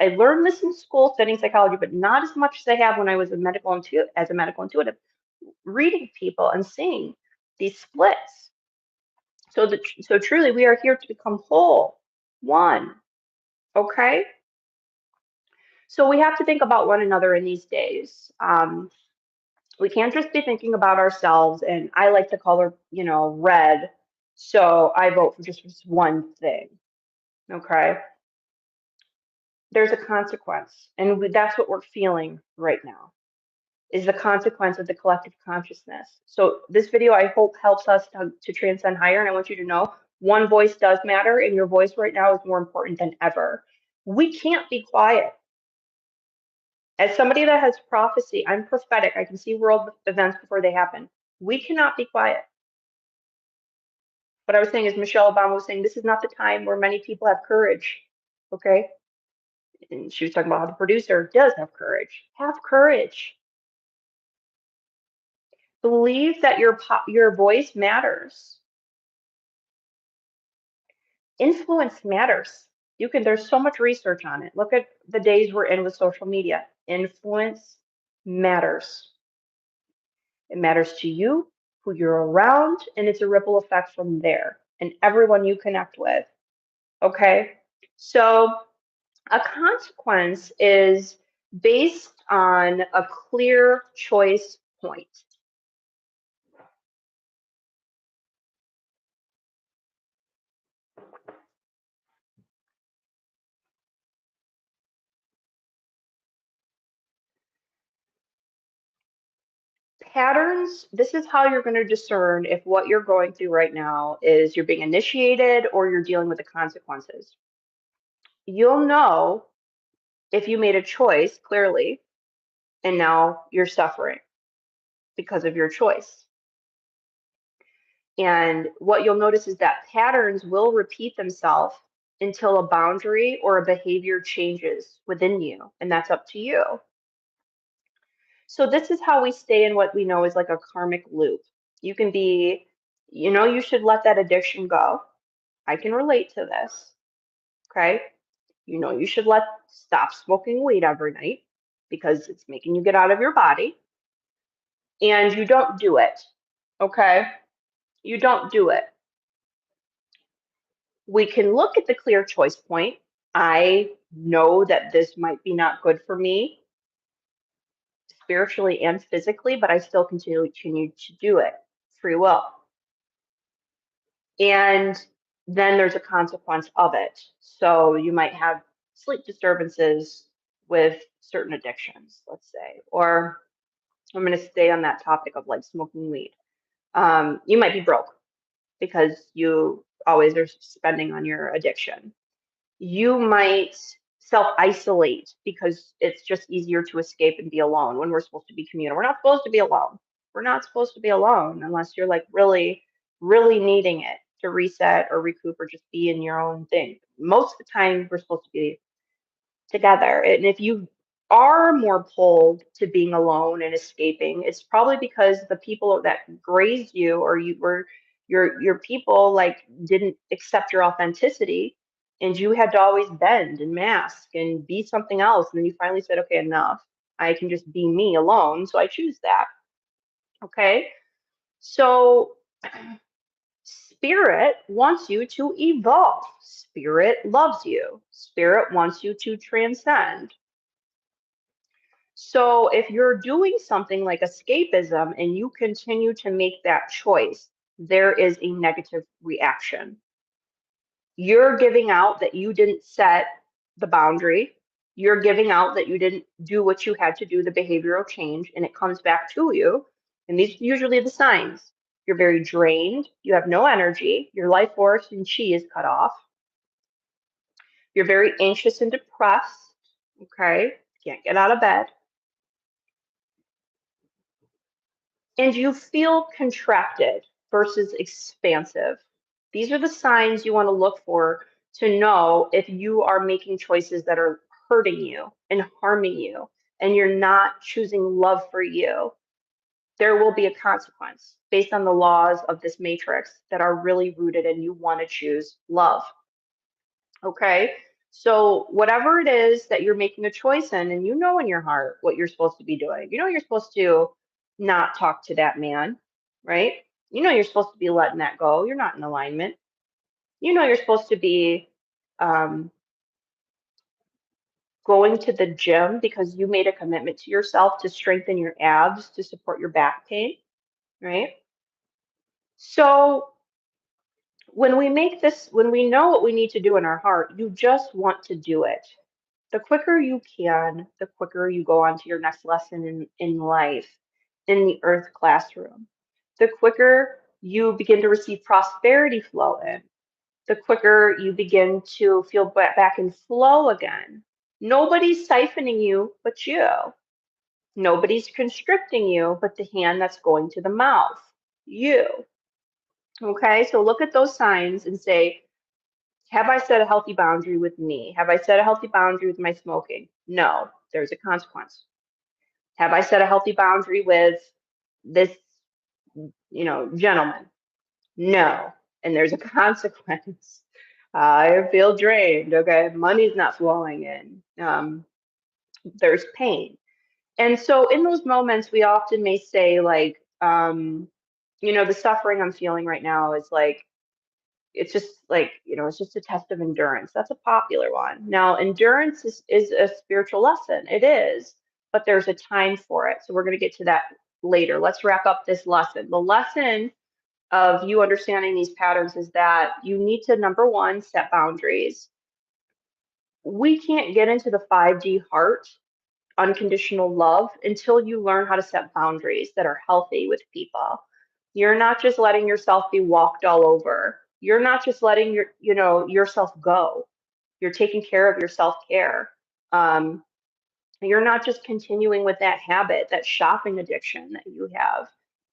Speaker 1: learned this in school studying psychology, but not as much as I have when I was a medical intuitive, reading people and seeing these splits. So truly, we are here to become whole, one. Okay. So we have to think about one another in these days. We can't just be thinking about ourselves. And I like the color, red. So I vote for just one thing. Okay. There's a consequence, and that's what we're feeling right now. Is the consequence of the collective consciousness. So this video, I hope, helps us to transcend higher. And I want you to know one voice does matter, and your voice right now is more important than ever. We can't be quiet. As somebody that has prophecy, I'm prophetic. I can see world events before they happen. We cannot be quiet. What I was saying is Michelle Obama was saying this is not the time where many people have courage. Okay? And she was talking about how the producer does have courage. Have courage. Believe that your voice matters. Influence matters. There's so much research on it. Look at the days we're in with social media. Influence matters. It matters to you, who you're around, and it's a ripple effect from there and everyone you connect with. Okay? So a consequence is based on a clear choice point. Patterns, this is how you're going to discern if what you're going through right now is you're being initiated or you're dealing with the consequences. You'll know if you made a choice clearly and now you're suffering because of your choice. And what you'll notice is that patterns will repeat themselves until a boundary or a behavior changes within you, and that's up to you. So this is how we stay in what we know is like a karmic loop. You can be, you should let that addiction go. I can relate to this. Okay. You should stop smoking weed every night because it's making you get out of your body. And you don't do it. Okay. You don't do it. We can look at the clear choice point. I know that this might be not good for me spiritually and physically, but I still continue to do it. Free will. And then there's a consequence of it. So you might have sleep disturbances with certain addictions, let's say, or I'm going to stay on that topic of like smoking weed. You might be broke because you always are spending on your addiction. You might self-isolate because it's just easier to escape and be alone when we're supposed to be communal. We're not supposed to be alone. We're not supposed to be alone unless you're like really, really needing it to reset or recoup or just be in your own thing. Most of the time, we're supposed to be together. And if you are more pulled to being alone and escaping, it's probably because the people that grazed you or you were your people like didn't accept your authenticity and you had to always bend and mask and be something else. And then you finally said, okay, enough. I can just be me alone. So I choose that. Okay. So Spirit wants you to evolve. Spirit loves you. Spirit wants you to transcend. So if you're doing something like escapism and you continue to make that choice, there is a negative reaction. You're giving out that you didn't set the boundary. You're giving out that you didn't do what you had to do, the behavioral change, and it comes back to you. And these are usually the signs. You're very drained. You have no energy. Your life force and chi is cut off. You're very anxious and depressed. Okay. Can't get out of bed. And you feel contracted versus expansive. These are the signs you want to look for to know if you are making choices that are hurting you and harming you, and you're not choosing love for you. There will be a consequence based on the laws of this matrix that are really rooted in you want to choose love. Okay. So, whatever it is that you're making a choice in, and you know in your heart what you're supposed to be doing, you're supposed to not talk to that man, right? You're supposed to be letting that go. You're not in alignment. You're supposed to be um, going to the gym because you made a commitment to yourself to strengthen your abs to support your back pain, right? So, when we know what we need to do in our heart, you just want to do it. The quicker you can, the quicker you go on to your next lesson in life, in the earth classroom. The quicker you begin to receive prosperity flow in, the quicker you begin to feel back in flow again. Nobody's siphoning you but you. Nobody's constricting you but the hand that's going to the mouth. You. Okay, so look at those signs and say, have I set a healthy boundary with me? Have I set a healthy boundary with my smoking? No, there's a consequence. Have I set a healthy boundary with this, gentleman? No, and there's a consequence. I feel drained. Okay, money's not flowing in. There's pain. And so in those moments, we often may say, like, the suffering I'm feeling right now is like, it's just like, it's just a test of endurance. That's a popular one. Now, endurance is a spiritual lesson. It is, but there's a time for it. So we're going to get to that later. Let's wrap up this lesson. The lesson of you understanding these patterns is that you need to, number one, set boundaries. We can't get into the 5D heart, unconditional love, until you learn how to set boundaries that are healthy with people. You're not just letting yourself be walked all over. You're not just letting yourself go. You're taking care of your self-care. You're not just continuing with that habit, that shopping addiction that you have,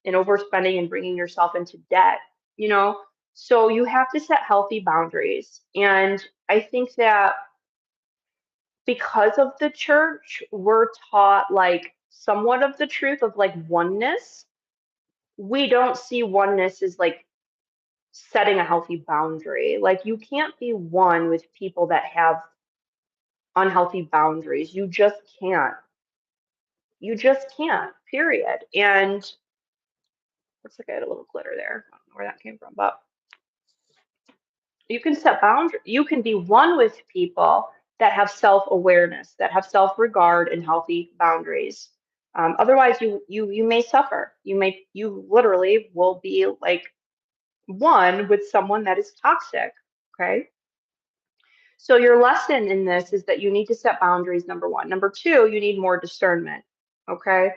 Speaker 1: and overspending and bringing yourself into debt. You know, so you have to set healthy boundaries. And I think that because of the church, we're taught like somewhat of the truth of like oneness, we don't see oneness as like setting a healthy boundary. Like you can't be one with people that have unhealthy boundaries. You just can't. You just can't, period. And looks like I had a little glitter there. I don't know where that came from, but you can set boundaries. You can be one with people that have self-awareness, that have self-regard and healthy boundaries. Otherwise, you may suffer. You literally will be like one with someone that is toxic. Okay. So your lesson in this is that you need to set boundaries, number one. Number two, you need more discernment. Okay.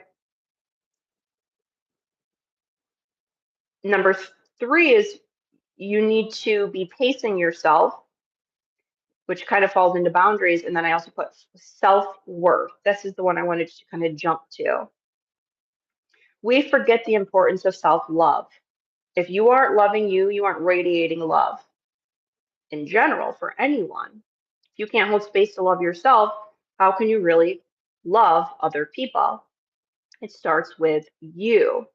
Speaker 1: Number three is you need to be pacing yourself, which kind of falls into boundaries. And then I also put self-worth. This is the one I wanted to kind of jump to. We forget the importance of self-love. If you aren't loving you, you aren't radiating love in general for anyone. If you can't hold space to love yourself, how can you really love other people? It starts with you.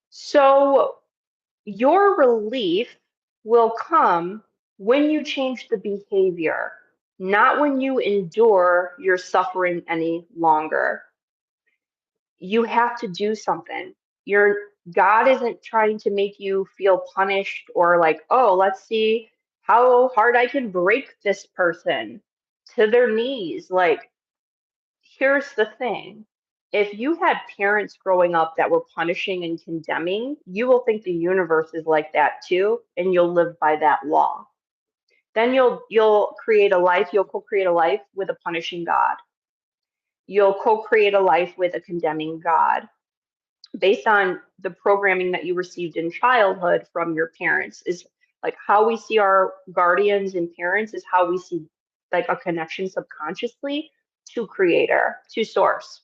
Speaker 1: So your relief will come when you change the behavior, not when you endure your suffering any longer. You have to do something. God isn't trying to make you feel punished or like, oh, let's see how hard I can break this person to their knees. Like, here's the thing. If you had parents growing up that were punishing and condemning, you will think the universe is like that too, and you'll live by that law. Then you'll create a life, you'll co-create a life with a punishing God. You'll co-create a life with a condemning God based on the programming that you received in childhood from your parents. Is like how we see our guardians and parents is how we see like a connection subconsciously to creator, to source.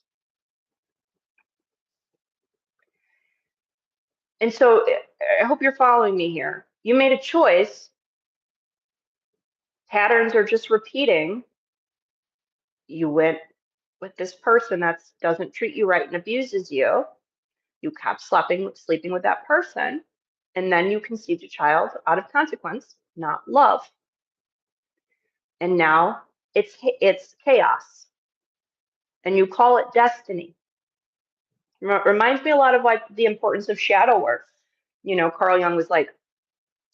Speaker 1: And so I hope you're following me here. You made a choice. Patterns are just repeating. You went with this person that doesn't treat you right and abuses you. You kept sleeping with that person. And then you conceived a child out of consequence, not love. And now it's chaos. And you call it destiny. Reminds me a lot of like the importance of shadow work. You know, Carl Jung was like,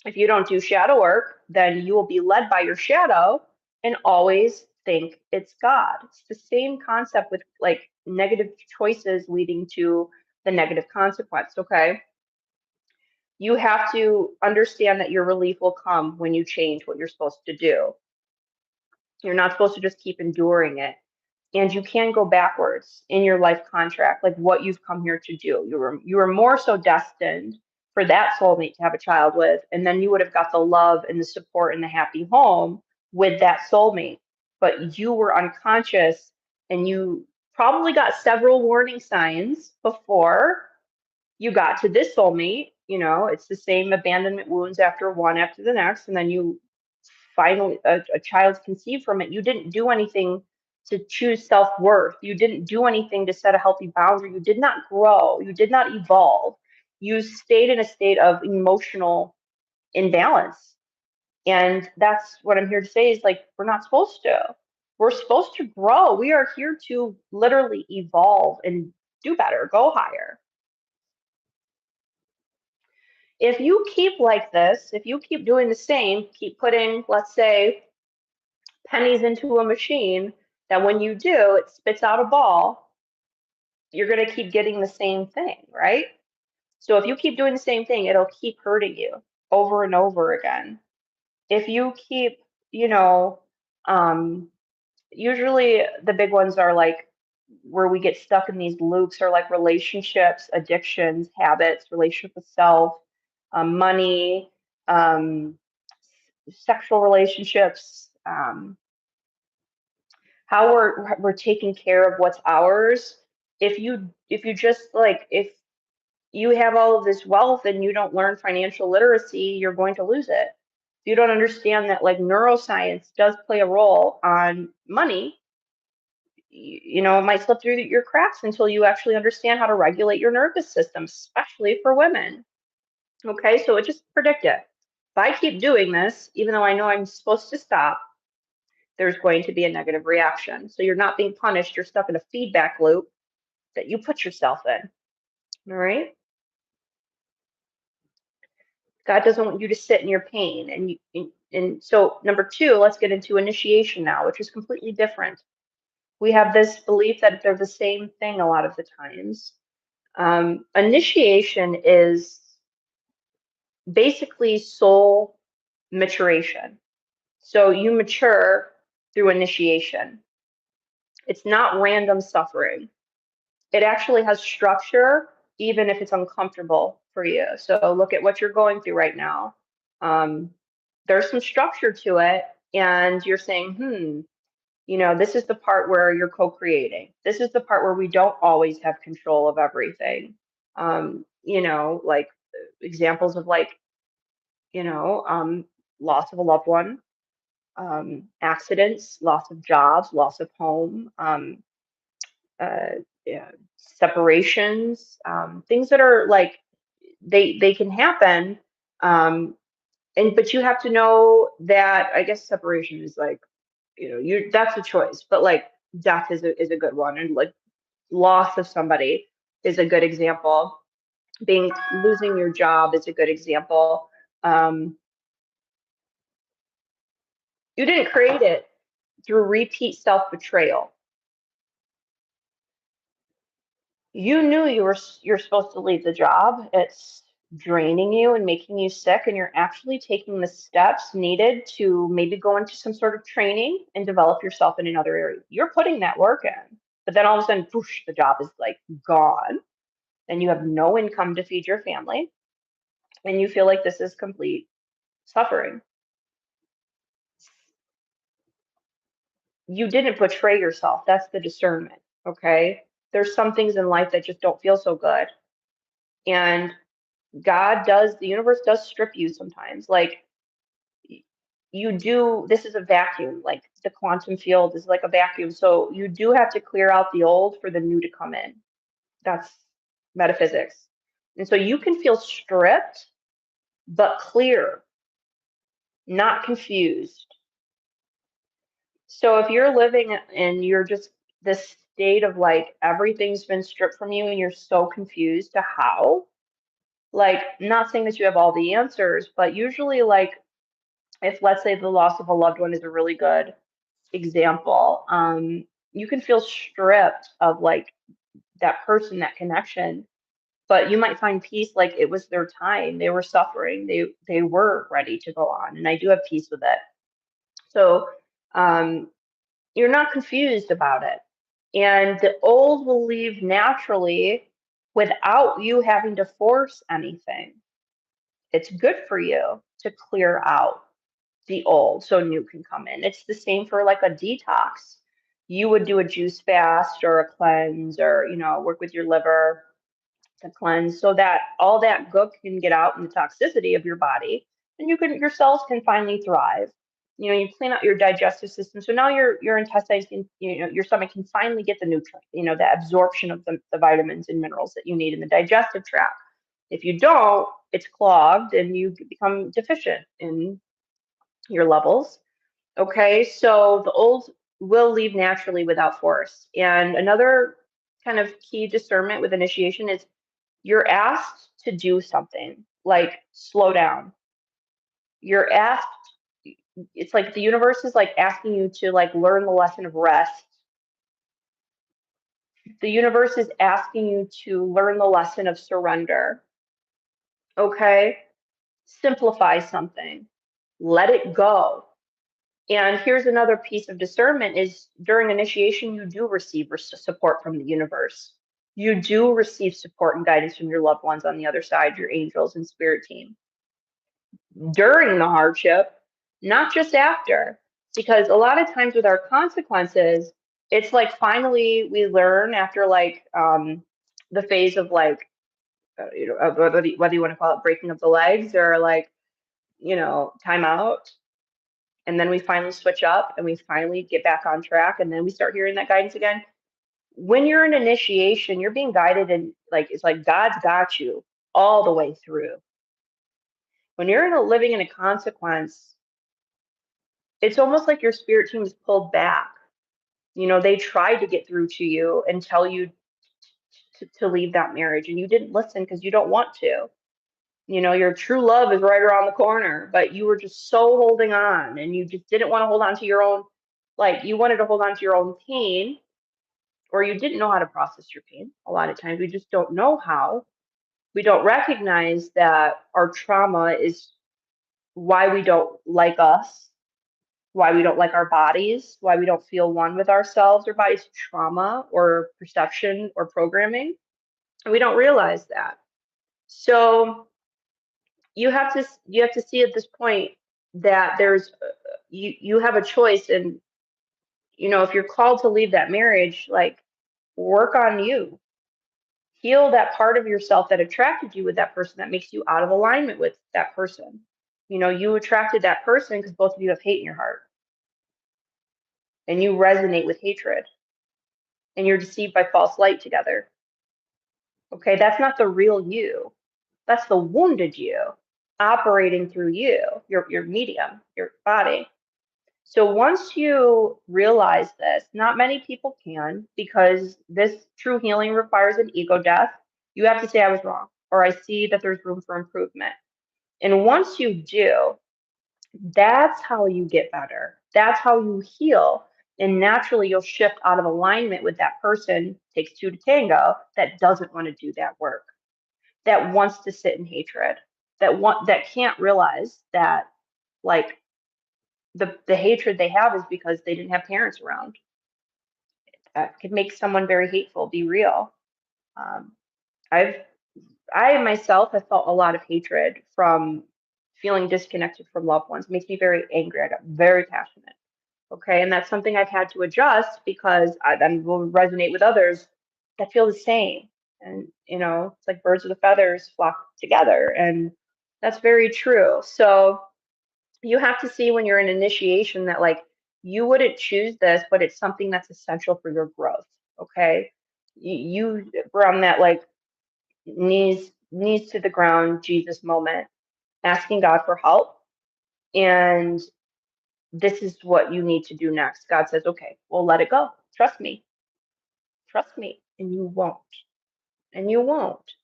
Speaker 1: if you don't do shadow work, then you will be led by your shadow and always think it's God. It's the same concept with like negative choices leading to the negative consequence. Okay. You have to understand that your relief will come when you change what you're supposed to do. You're not supposed to just keep enduring it. And you can go backwards in your life contract, like what you've come here to do. You were more so destined for that soulmate to have a child with, and then you would have got the love and the support and the happy home with that soulmate. But you were unconscious, and you probably got several warning signs before you got to this soulmate. You know, it's the same abandonment wounds after one after the next, and then you finally a child's conceived from it. You didn't do anything to choose self-worth. You didn't do anything to set a healthy boundary. You did not grow. You did not evolve. You stayed in a state of emotional imbalance. And that's what I'm here to say is like, we're not supposed to. We're supposed to grow. We are here to literally evolve and do better, go higher. If you keep like this, if you keep doing the same, keep putting, let's say, pennies into a machine, that when you do, it spits out a ball, you're going to keep getting the same thing, right? So if you keep doing the same thing, it'll keep hurting you over and over again. If you keep, you know, usually the big ones are like where we get stuck in these loops are like relationships, addictions, habits, relationship with self, money, sexual relationships, how we're taking care of what's ours. If you just like if you have all of this wealth and you don't learn financial literacy, you're going to lose it. If you don't understand that like neuroscience does play a role on money, it might slip through your cracks until you actually understand how to regulate your nervous system, especially for women. Okay, so it just predict it. If I keep doing this, even though I know I'm supposed to stop, there's going to be a negative reaction. So you're not being punished, you're stuck in a feedback loop that you put yourself in. All right? God doesn't want you to sit in your pain. And so number two, let's get into initiation now, which is completely different. We have this belief that they're the same thing a lot of the times. Initiation is basically soul maturation. So you mature through initiation. It's not random suffering. It actually has structure, even if it's uncomfortable for you. So look at what you're going through right now. Um, there's some structure to it, and you're saying, this is the part where you're co-creating. This is the part where we don't always have control of everything. Like examples of loss of a loved one, accidents, loss of jobs, loss of home, uh, yeah, separations, things that are like they can happen. But you have to know that I guess separation is like, you that's a choice, but like death is a good one, and like loss of somebody is a good example. Losing your job is a good example. Um, you didn't create it through repeat self-betrayal. You knew you're supposed to leave the job. It's draining you and making you sick, and you're actually taking the steps needed to maybe go into some sort of training and develop yourself in another area. You're putting that work in, but then all of a sudden, whoosh, the job is like gone, and you have no income to feed your family, and you feel like this is complete suffering. You didn't betray yourself. That's the discernment. Okay. There's some things in life that just don't feel so good. And the universe does strip you sometimes. Like this is a vacuum. Like the quantum field is like a vacuum. So you do have to clear out the old for the new to come in. That's metaphysics. And so you can feel stripped, but clear, not confused. So if you're living and you're just this state of like everything's been stripped from you and you're so confused to how, like, not saying that you have all the answers, but usually, like, if let's say the loss of a loved one is a really good example, you can feel stripped of like that person, that connection, but you might find peace. Like it was their time, they were suffering, they were ready to go on, and I do have peace with it. So um, you're not confused about it, and the old will leave naturally without you having to force anything. It's good for you to clear out the old so new can come in. It's the same for like a detox. You would do a juice fast or a cleanse, or work with your liver to cleanse so that all that gook can get out and the toxicity of your body, and your cells can finally thrive. You clean out your digestive system, so now your intestines can, your stomach can finally get the nutrient, the absorption of the vitamins and minerals that you need in the digestive tract. If you don't, it's clogged and you become deficient in your levels. Okay, so the old will leave naturally without force. And another kind of key discernment with initiation is you're asked to do something, like slow down. You're asked, it's like the universe is like asking you to like learn the lesson of rest. The universe is asking you to learn the lesson of surrender. Okay, simplify something, let it go. And here's another piece of discernment is during initiation, you do receive support from the universe. You do receive support and guidance from your loved ones on the other side, your angels and spirit team. During the hardship, not just after, because a lot of times with our consequences, it's like finally we learn after like the phase of like, whether you want to call it breaking of the legs or like, time out. And then we finally switch up and we finally get back on track. And then we start hearing that guidance again. When you're in initiation, you're being guided, and like it's like God's got you all the way through. When you're living in a consequence, it's almost like your spirit team is pulled back. You know, they tried to get through to you and tell you to leave that marriage, and you didn't listen because you don't want to. You know, your true love is right around the corner, but you were just so holding on, and you just didn't want to hold on to your own, like you wanted to hold on to your own pain, or you didn't know how to process your pain. A lot of times we just don't know how. We don't recognize that our trauma is why we don't like us, why we don't like our bodies, why we don't feel one with ourselves or bodies, trauma or perception or programming. And we don't realize that. So you have to see at this point that there's you have a choice, and you know, if you're called to leave that marriage, like work on you. Heal that part of yourself that attracted you with that person, that makes you out of alignment with that person. You know, you attracted that person because both of you have hate in your heart and you resonate with hatred and you're deceived by false light together. Okay, that's not the real you. That's the wounded you operating through you, your medium, your body. So once you realize this, not many people can, because this true healing requires an ego death. You have to say, I was wrong, or I see that there's room for improvement. And once you do, that's how you get better. That's how you heal. And naturally, you'll shift out of alignment with that person, takes two to tango, that doesn't want to do that work, that wants to sit in hatred, that can't realize that, like, the hatred they have is because they didn't have parents around. That could make someone very hateful. Be real. Um, I've I myself have felt a lot of hatred from feeling disconnected from loved ones. It makes me very angry. I got very passionate. Okay, and that's something I've had to adjust because I then will resonate with others that feel the same. And you know, it's like birds of the feathers flock together, and that's very true. So you have to see when you're in initiation that like you wouldn't choose this, but it's something that's essential for your growth. Okay, you were on that like knees to the ground Jesus moment, asking God for help, and this is what you need to do next. God says, okay, well, let it go. Trust me, and you won't, and you won't.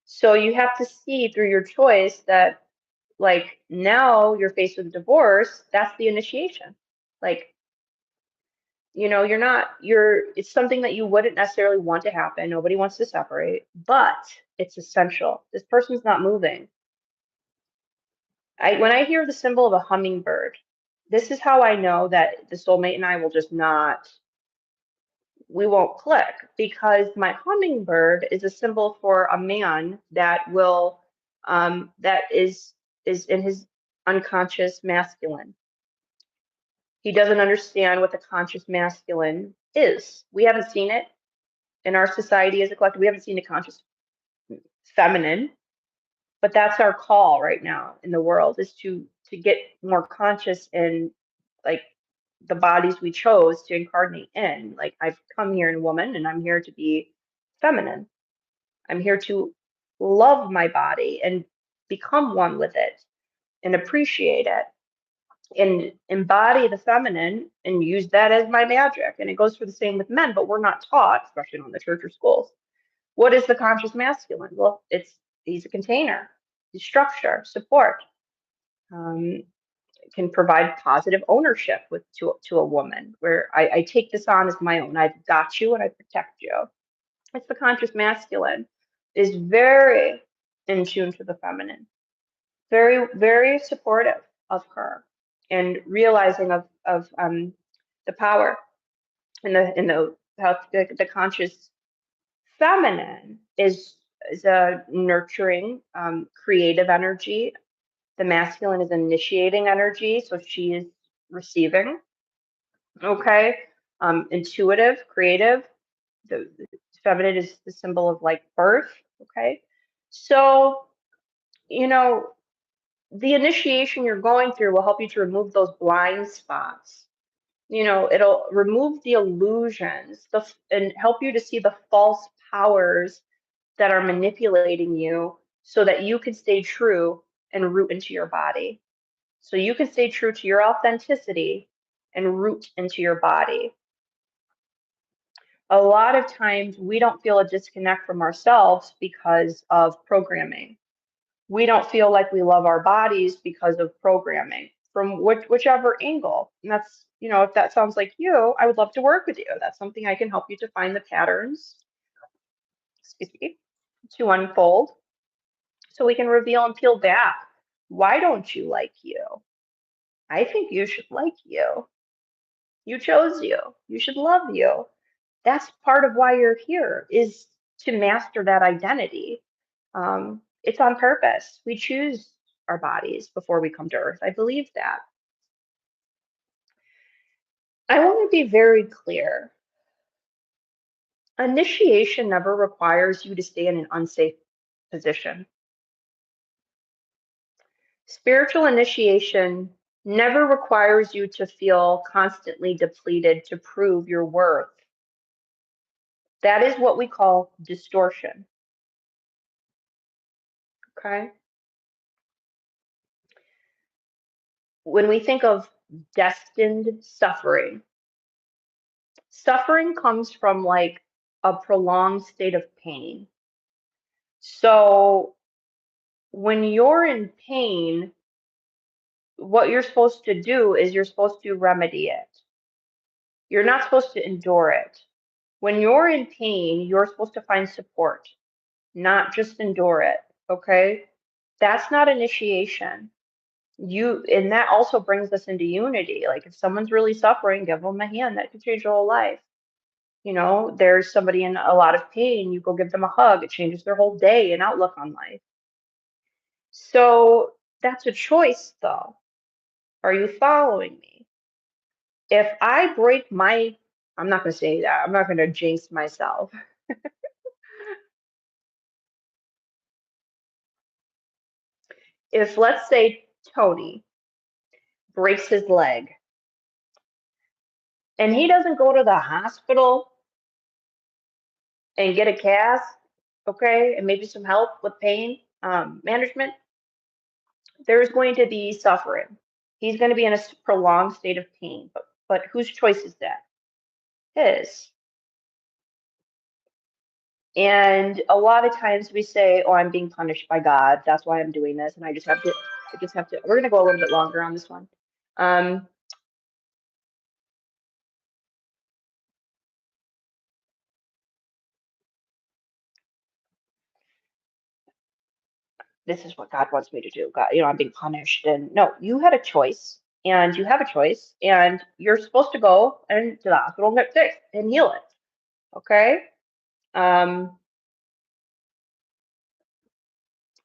Speaker 1: So you have to see through your choice that like now you're faced with divorce. That's the initiation. Like, you know, it's something that you wouldn't necessarily want to happen. Nobody wants to separate, but it's essential. This person's not moving. When I hear the symbol of a hummingbird, this is how I know that the soulmate and I will just not, we won't click, because my hummingbird is a symbol for a man that will, that is in his unconscious masculine. He doesn't understand what the conscious masculine is. We haven't seen it in our society as a collective. We haven't seen the conscious feminine, but that's our call right now in the world, is to get more conscious in like the bodies we chose to incarnate in. Like I've come here in a woman and I'm here to be feminine. I'm here to love my body and become one with it and appreciate it and embody the feminine and use that as my magic. And it goes for the same with men, but we're not taught, especially in the church or schools. What is the conscious masculine? Well, he's a container, he's structure, support. Um, can provide positive ownership to a woman, where I take this on as my own. I've got you and I protect you. It's the conscious masculine is very in tune to the feminine, very, very supportive of her, and realizing of the power in the how the conscious feminine is a nurturing, creative energy. The masculine is initiating energy, so she is receiving. Okay, intuitive, creative. The feminine is the symbol of like birth. Okay, so you know the initiation you're going through will help you to remove those blind spots. It'll remove the illusions, and help you to see the false powers that are manipulating you so that you can stay true and root into your body. So you can stay true to your authenticity and root into your body. A lot of times we don't feel a disconnect from ourselves because of programming. We don't feel like we love our bodies because of programming from whichever angle. And that's, if that sounds like you, I would love to work with you. That's something I can help you to find the patterns, excuse me, to unfold so we can reveal and peel back. Why don't you like you? I think you should like you. You chose you. You should love you. That's part of why you're here, is to master that identity. It's on purpose. We choose our bodies before we come to Earth. I believe that. I want to be very clear. Initiation never requires you to stay in an unsafe position. Spiritual initiation never requires you to feel constantly depleted to prove your worth. That is what we call distortion. Okay? When we think of destined suffering, suffering comes from like a prolonged state of pain. So when you're in pain, what you're supposed to do is you're supposed to remedy it. You're not supposed to endure it. When you're in pain, you're supposed to find support, not just endure it. Okay? That's not initiation. And that also brings us into unity. Like if someone's really suffering, give them a hand. That could change their whole life. There's somebody in a lot of pain, you go give them a hug, it changes their whole day and outlook on life. So that's a choice, though. Are you following me? If I break I'm not going to say that, I'm not going to jinx myself. If, let's say, Tony breaks his leg and he doesn't go to the hospital and get a cast, okay, and maybe some help with pain management, there's going to be suffering. He's going to be in a prolonged state of pain. But whose choice is that? His. And a lot of times we say, "Oh, I'm being punished by God. That's why I'm doing this." And I just have to. We're going to go a little bit longer on this one. This is what God wants me to do. God, I'm being punished. And no, you had a choice, and you have a choice, and you're supposed to go to the hospital and get fixed and heal it. Okay.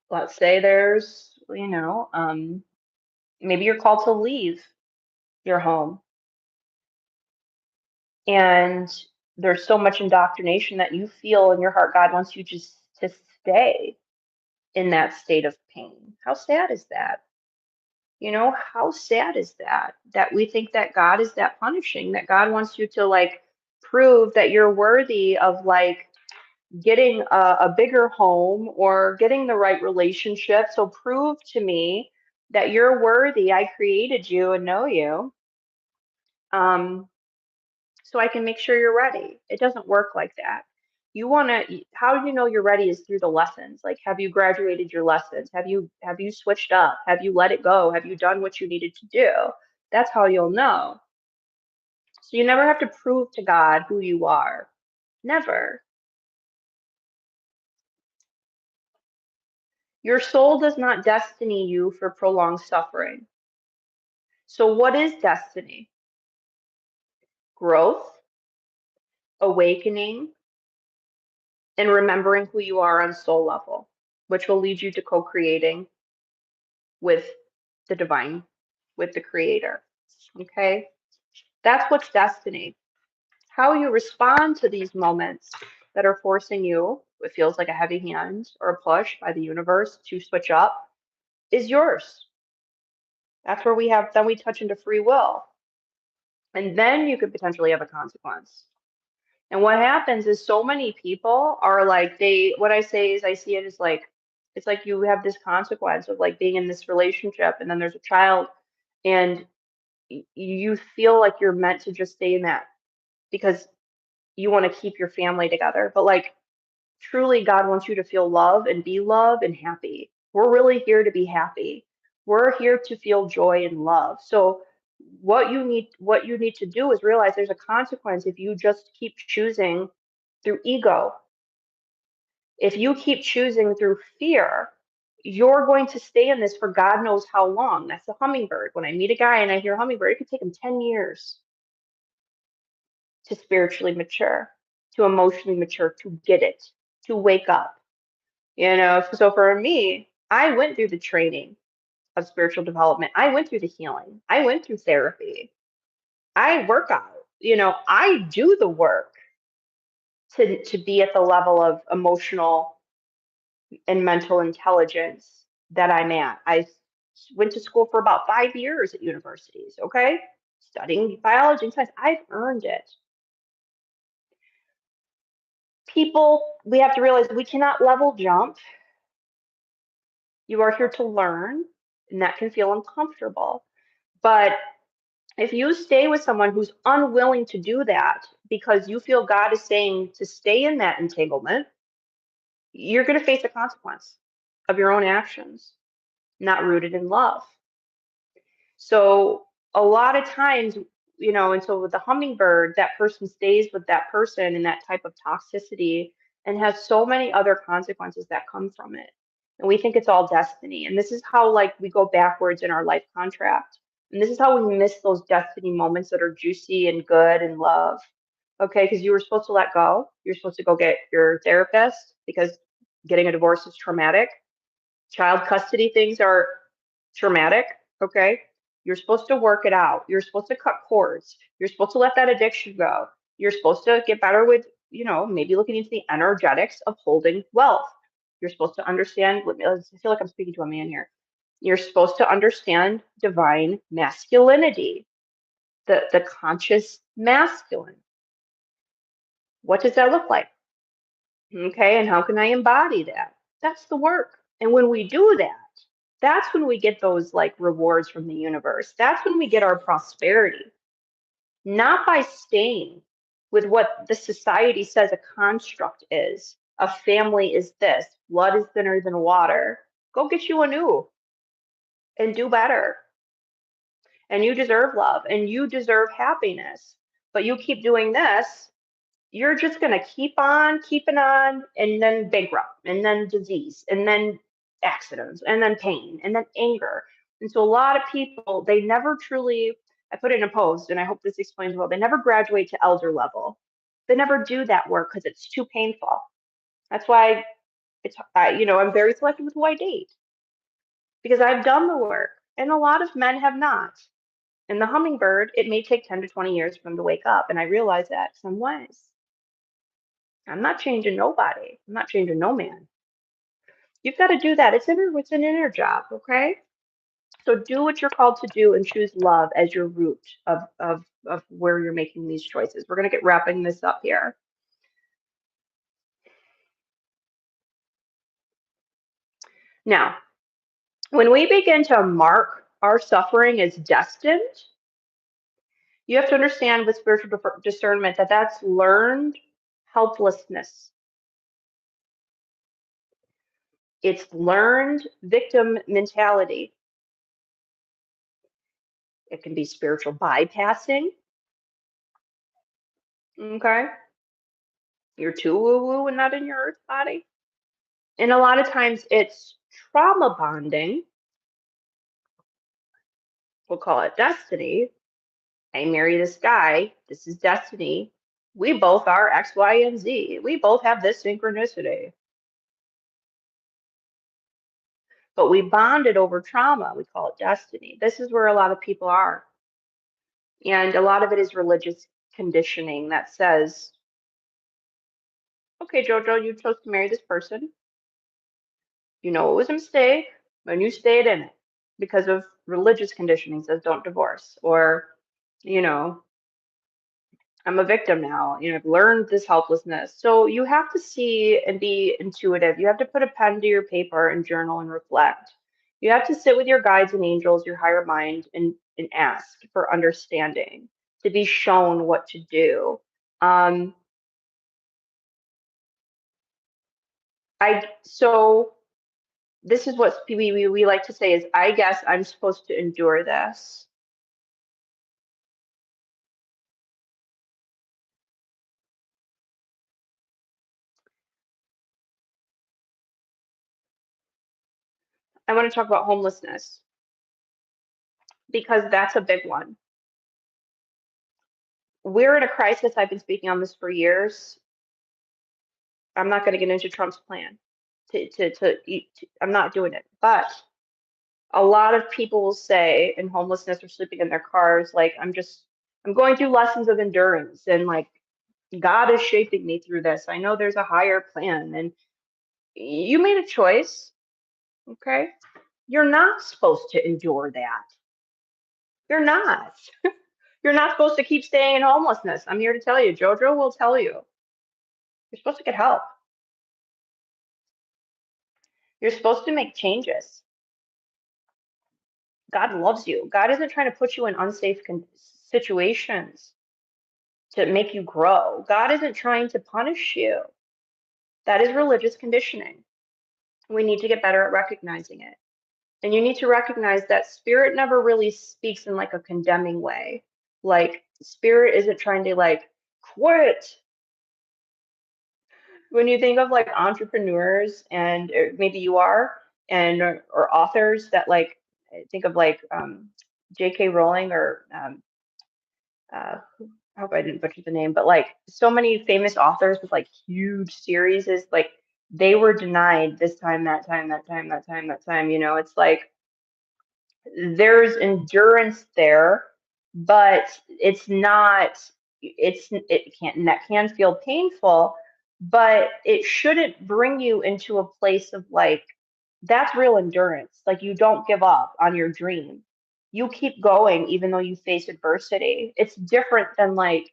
Speaker 1: Let's say there's, maybe you're called to leave your home, and there's so much indoctrination that you feel in your heart God wants you just to stay in that state of pain. How sad is that? How sad is that we think that God is that punishing, that God wants you to like prove that you're worthy of like getting a bigger home or getting the right relationship. So prove to me that you're worthy. I created you and know you. So I can make sure you're ready. It doesn't work like that. How do you know you're ready is through the lessons. Like, have you graduated your lessons? Have you switched up? Have you let it go? Have you done what you needed to do? That's how you'll know. So you never have to prove to God who you are. Never. Your soul does not destiny you for prolonged suffering. So what is destiny? Growth, awakening, and remembering who you are on soul level, which will lead you to co-creating with the divine, with the creator. Okay? That's what's destiny. How you respond to these moments that are forcing you, it feels like a heavy hand or a push by the universe to switch up, is yours. That's where then we touch into free will. And then you could potentially have a consequence. And what happens is so many people are like, what I say is I see it as like, it's like you have this consequence of like being in this relationship and then there's a child and you feel like you're meant to just stay in that because you want to keep your family together. But like truly God wants you to feel love and be love and happy. We're really here to be happy. We're here to feel joy and love. So what you need to do is realize there's a consequence if you just keep choosing through ego. If you keep choosing through fear, you're going to stay in this for God knows how long. That's the hummingbird. When I meet a guy and I hear hummingbird, it could take him 10 years to spiritually mature, to emotionally mature, to get it, to wake up. You know, so for me, I went through the training of spiritual development. I went through the healing. I went through therapy. I work out. You know, I do the work to be at the level of emotional and mental intelligence that I'm at. I went to school for about 5 years at universities, okay? Studying biology and science. I've earned it. People, we have to realize we cannot level jump. You are here to learn, and that can feel uncomfortable. But if you stay with someone who's unwilling to do that because you feel God is saying to stay in that entanglement, you're going to face the consequence of your own actions, not rooted in love. So a lot of times, you know, and so with the hummingbird, that person stays with that person in that type of toxicity and has so many other consequences that come from it. And we think it's all destiny. And this is how like we go backwards in our life contract. And this is how we miss those destiny moments that are juicy and good and love. Okay, because you were supposed to let go. You're supposed to go get your therapist because getting a divorce is traumatic. Child custody things are traumatic. Okay, you're supposed to work it out. You're supposed to cut cords. You're supposed to let that addiction go. You're supposed to get better with, you know, maybe looking into the energetics of holding wealth. You're supposed to understand, I feel like I'm speaking to a man here. You're supposed to understand divine masculinity, the conscious masculine. What does that look like? Okay, and how can I embody that? That's the work. And when we do that, that's when we get those like rewards from the universe. That's when we get our prosperity, not by staying with what the society says a construct is. A family is this, blood is thinner than water. Go get you a new and do better. And you deserve love and you deserve happiness. But you keep doing this, you're just going to keep on keeping on and then bankrupt and then disease and then accidents and then pain and then anger. And so a lot of people, they never truly, I put it in a post and I hope this explains well, they never graduate to elder level. They never do that work because it's too painful. That's why you know, I'm very selective with who I date because I've done the work and a lot of men have not. And the hummingbird, it may take 10 to 20 years for them to wake up. And I realize that some ways. I'm not changing nobody. I'm not changing no man. You've got to do that. It's an inner job, okay? So do what you're called to do and choose love as your root of where you're making these choices. We're gonna get wrapping this up here. Now, when we begin to mark our suffering as destined, you have to understand with spiritual discernment that that's learned helplessness. It's learned victim mentality. It can be spiritual bypassing. Okay. You're too woo-woo and not in your earth body. And a lot of times it's trauma bonding. We'll call it destiny. I marry this guy. This is destiny. We both are X, Y, and Z. We both have this synchronicity. But we bonded over trauma. We call it destiny. This is where a lot of people are. And a lot of it is religious conditioning that says, okay, Jojo, you chose to marry this person. You know it was a mistake, and you stayed in it because of religious conditioning says don't divorce, or, you know, I'm a victim now. You know, I've learned this helplessness. So you have to see and be intuitive. You have to put a pen to your paper and journal and reflect. You have to sit with your guides and angels, your higher mind, and ask for understanding, to be shown what to do. Um, so this is what we like to say is, I guess I'm supposed to endure this. I want to talk about homelessness because that's a big one. We're in a crisis. I've been speaking on this for years. I'm not going to get into Trump's plan I'm not doing it. But a lot of people will say in homelessness or sleeping in their cars, like, I'm going through lessons of endurance, and like, God is shaping me through this. I know there's a higher plan. And you made a choice. Okay. You're not supposed to endure that. You're not. You're not supposed to keep staying in homelessness. I'm here to tell you, JoJo will tell you. You're supposed to get help. You're supposed to make changes. God loves you. God isn't trying to put you in unsafe situations to make you grow. God isn't trying to punish you. That is religious conditioning. We need to get better at recognizing it. And you need to recognize that spirit never really speaks in like a condemning way. Like, spirit isn't trying to like quit. When you think of like entrepreneurs, and maybe you are, and or authors that like, think of like J.K. Rowling, or I hope I didn't butcher the name, but like so many famous authors with like huge series, is like they were denied this time, that time, that time, that time, that time. You know, it's like there's endurance there, but it's not, it can't, and that can feel painful, but it shouldn't bring you into a place of like, that's real endurance. Like, you don't give up on your dream. You keep going even though you face adversity. It's different than like,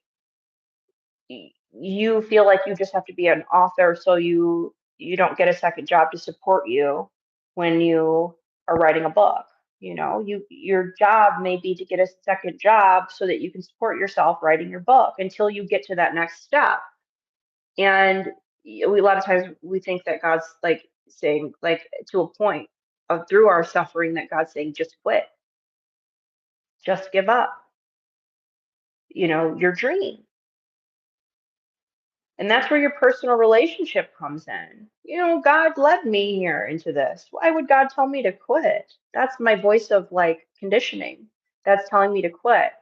Speaker 1: you feel like you just have to be an author, so you don't get a second job to support you when you are writing a book. You know, your job may be to get a second job so that you can support yourself writing your book until you get to that next step. And a lot of times we think that God's like saying, like, to a point of through our suffering, that God's saying just quit, just give up, you know, your dream. And that's where your personal relationship comes in. You know, God led me here into this. Why would God tell me to quit? That's my voice of like conditioning. That's telling me to quit.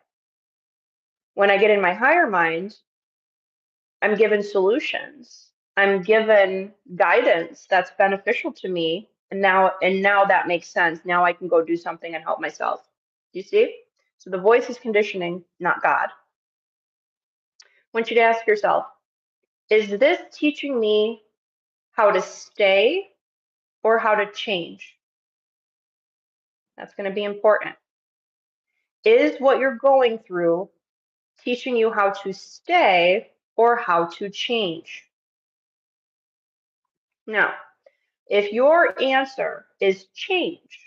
Speaker 1: When I get in my higher mind, I'm given solutions. I'm given guidance that's beneficial to me. And now that makes sense. Now I can go do something and help myself. You see? So the voice is conditioning, not God. I want you to ask yourself, is this teaching me how to stay or how to change? That's going to be important. Is what you're going through teaching you how to stay or how to change? Now, if your answer is change,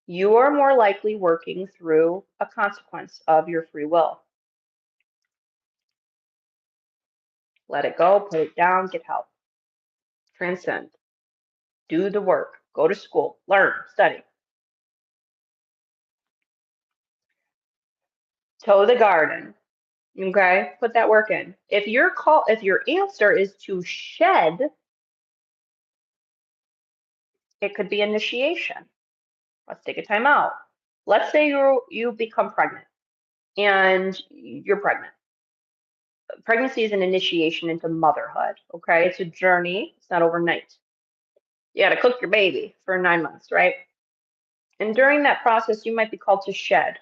Speaker 1: you are more likely working through a consequence of your free will. Let it go, put it down, get help. Transcend. Do the work. Go to school, learn, study. Toe the garden. Okay, put that work in. If your answer is to shed, it could be initiation. Let's take a time out. Let's say you become pregnant and you're pregnant. Pregnancy is an initiation into motherhood. Okay, it's a journey. It's not overnight. You got to cook your baby for 9 months, right? And during that process, you might be called to shed.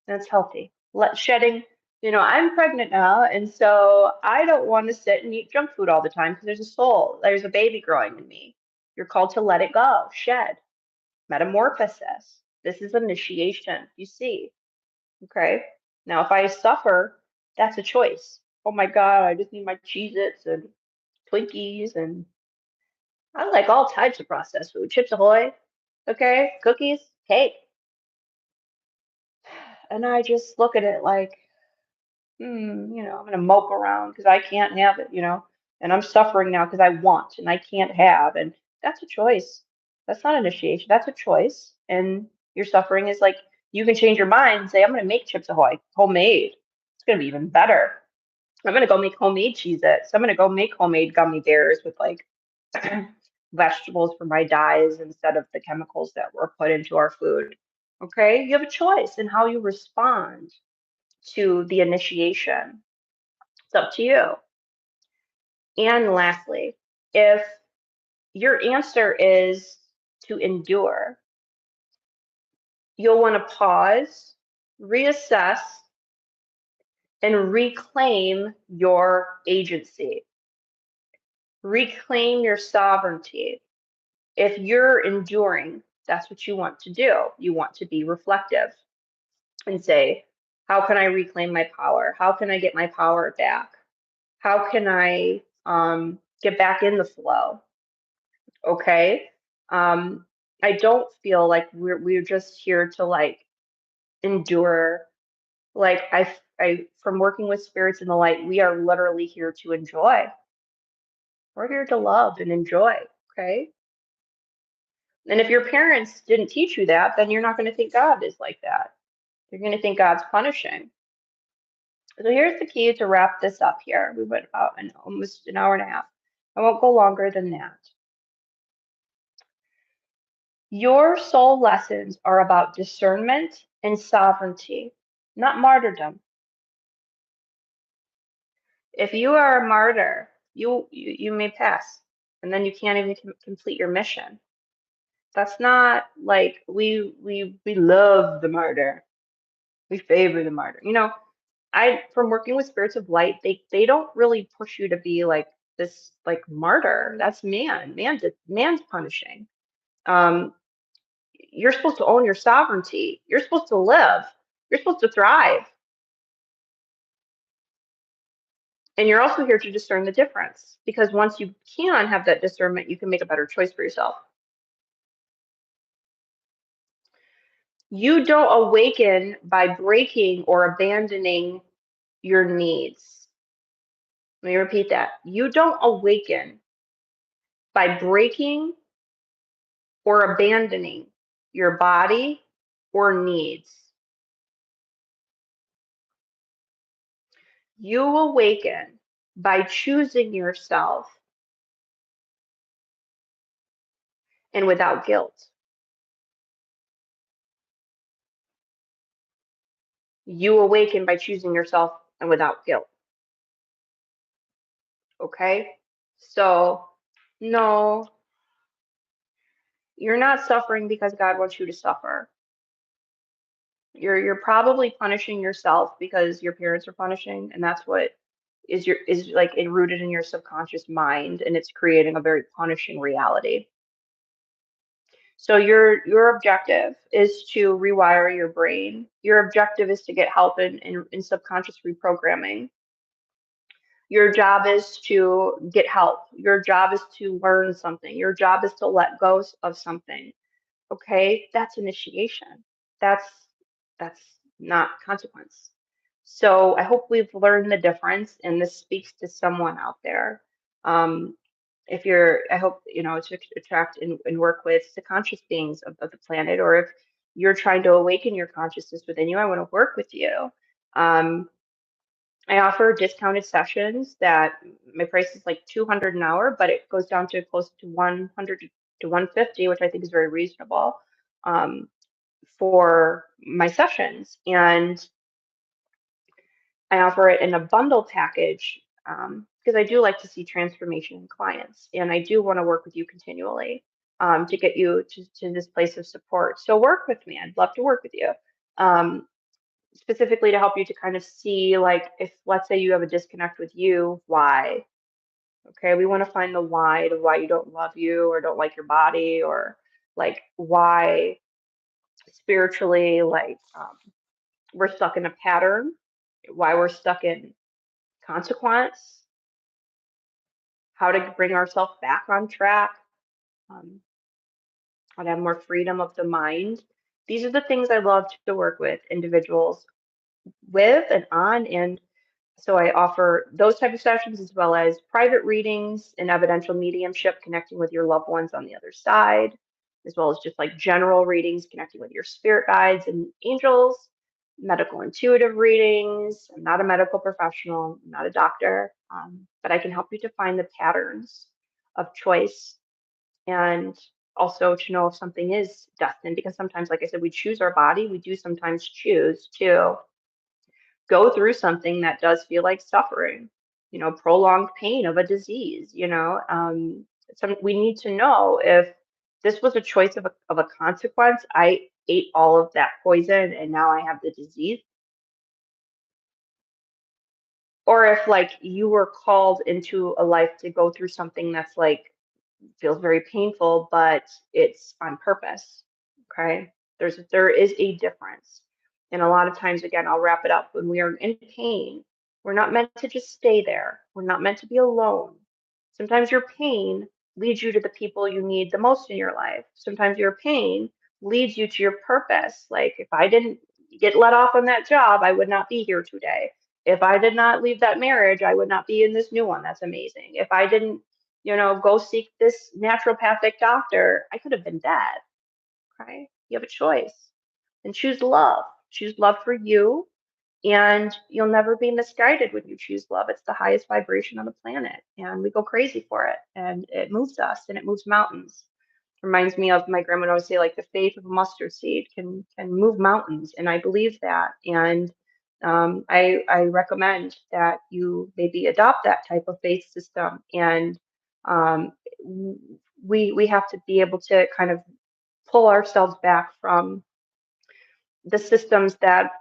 Speaker 1: That's healthy. Let shedding. You know, I'm pregnant now, and so I don't want to sit and eat junk food all the time because there's a soul, there's a baby growing in me. You're called to let it go, shed. metamorphosis. This is initiation, you see. Okay. Now, if I suffer, that's a choice. Oh my God, I just need my Cheez-Its and Twinkies and I like all types of processed food. Chips Ahoy, okay, cookies, cake. And I just look at it like, I'm gonna mope around because I can't have it, and I'm suffering now because I want and I can't have, and that's a choice. That's not initiation. That's a choice, and your suffering is like you can change your mind and say, I'm gonna make Chips Ahoy homemade. It's gonna be even better. I'm gonna go make homemade Cheez-Its. I'm gonna go make homemade gummy bears with like vegetables for my dyes instead of the chemicals that were put into our food. Okay, you have a choice in how you respond to the initiation. It's up to you. And lastly, if your answer is to endure, you'll want to pause, reassess, and reclaim your agency, reclaim your sovereignty. If you're enduring, that's what you want to do. You want to be reflective and say, how can I reclaim my power? How can I get my power back? How can I get back in the flow? Okay. Um, I don't feel like we're just here to like endure. Like I from working with spirits in the light, we are literally here to enjoy. We're here to love and enjoy. Okay. And if your parents didn't teach you that, then you're not going to think God is like that. You're going to think God's punishing. So here's the key to wrap this up here. We went about almost an hour and a half. I won't go longer than that. Your soul lessons are about discernment and sovereignty, not martyrdom. If you are a martyr, you may pass, and then you can't even complete your mission. That's not like we love the martyr. We favor the martyr. I from working with spirits of light, they don't really push you to be like this like martyr. That's man. Man's punishing. Um, you're supposed to own your sovereignty. You're supposed to live. You're supposed to thrive. And you're also here to discern the difference because once you can have that discernment, you can make a better choice for yourself. You don't awaken by breaking or abandoning your needs. Let me repeat that. You don't awaken by breaking or abandoning your body or needs. You awaken by choosing yourself and without guilt. You awaken by choosing yourself and without guilt. Okay? So, no, you're not suffering because God wants you to suffer. You're probably punishing yourself because your parents are punishing, and that's what is like rooted in your subconscious mind, and it's creating a very punishing reality. So your objective is to rewire your brain. Your objective is to get help in subconscious reprogramming. Your job is to get help. Your job is to learn something. Your job is to let go of something. Okay, that's initiation. That's that's not consequence. So I hope we've learned the difference, and this speaks to someone out there. Um, if you're, I hope, to attract and work with the conscious beings of the planet, or if you're trying to awaken your consciousness within you, I want to work with you. I offer discounted sessions that my price is like 200 an hour, but it goes down to close to 100 to 150, which I think is very reasonable for my sessions. And I offer it in a bundle package because I do like to see transformation in clients, and I do want to work with you continually to get you to this place of support. So work with me. I'd love to work with you. Specifically to help you to kind of see, like, if let's say you have a disconnect with you, why? Okay, we want to find the why to why you don't love you or don't like your body, or like why spiritually, like we're stuck in a pattern, why we're stuck in consequence, how to bring ourselves back on track, um, how to have more freedom of the mind. These are the things I love to work with individuals with and on. And so I offer those type of sessions as well as private readings and evidential mediumship, connecting with your loved ones on the other side, as well as just like general readings, connecting with your spirit guides and angels, medical intuitive readings. I'm not a medical professional, I'm not a doctor, but I can help you to find the patterns of choice and also to know if something is destined, because sometimes, like I said, we choose our body. We do sometimes choose to go through something that does feel like suffering, prolonged pain of a disease, we need to know if this was a choice of a consequence. I ate all of that poison and now I have the disease. Or if like you were called into a life to go through something that's like feels very painful, but it's on purpose. Okay. There is a difference. And a lot of times, again, I'll wrap it up. When we are in pain, we're not meant to just stay there. We're not meant to be alone. Sometimes your pain leads you to the people you need the most in your life. Sometimes your pain leads you to your purpose. Like if I didn't get let off on that job, I would not be here today. If I did not leave that marriage, I would not be in this new one. That's amazing. If I didn't go seek this naturopathic doctor, I could have been dead. Okay. You have a choice and choose love. Choose love for you. And you'll never be misguided when you choose love. It's the highest vibration on the planet. And we go crazy for it. And it moves us and it moves mountains. Reminds me of my grandma would always say, like the faith of a mustard seed can move mountains. And I believe that. And I recommend that you maybe adopt that type of faith system. And um, we have to be able to kind of pull ourselves back from the systems that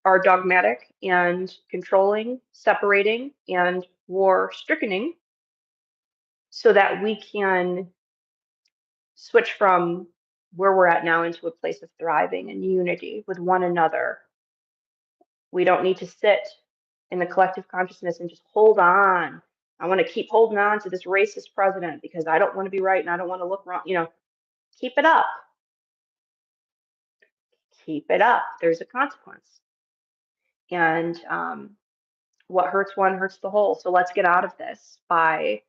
Speaker 1: are dogmatic and controlling, separating, and war stricken, so that we can switch from where we're at now into a place of thriving and unity with one another. We don't need to sit in the collective consciousness and just hold on. I want to keep holding on to this racist president because I don't want to be right and I don't want to look wrong. Keep it up. Keep it up. There's a consequence. And what hurts one hurts the whole. So let's get out of this by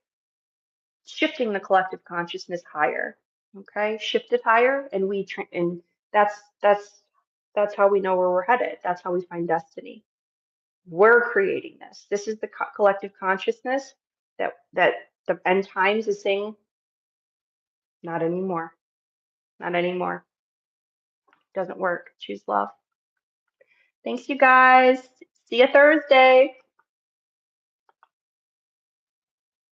Speaker 1: shifting the collective consciousness higher. Okay, shift it higher, and and that's that's how we know where we're headed. That's how we find destiny. We're creating this. This is the collective consciousness that the end times is saying, not anymore, not anymore. Doesn't work. Choose love. Thanks, you guys. See you Thursday.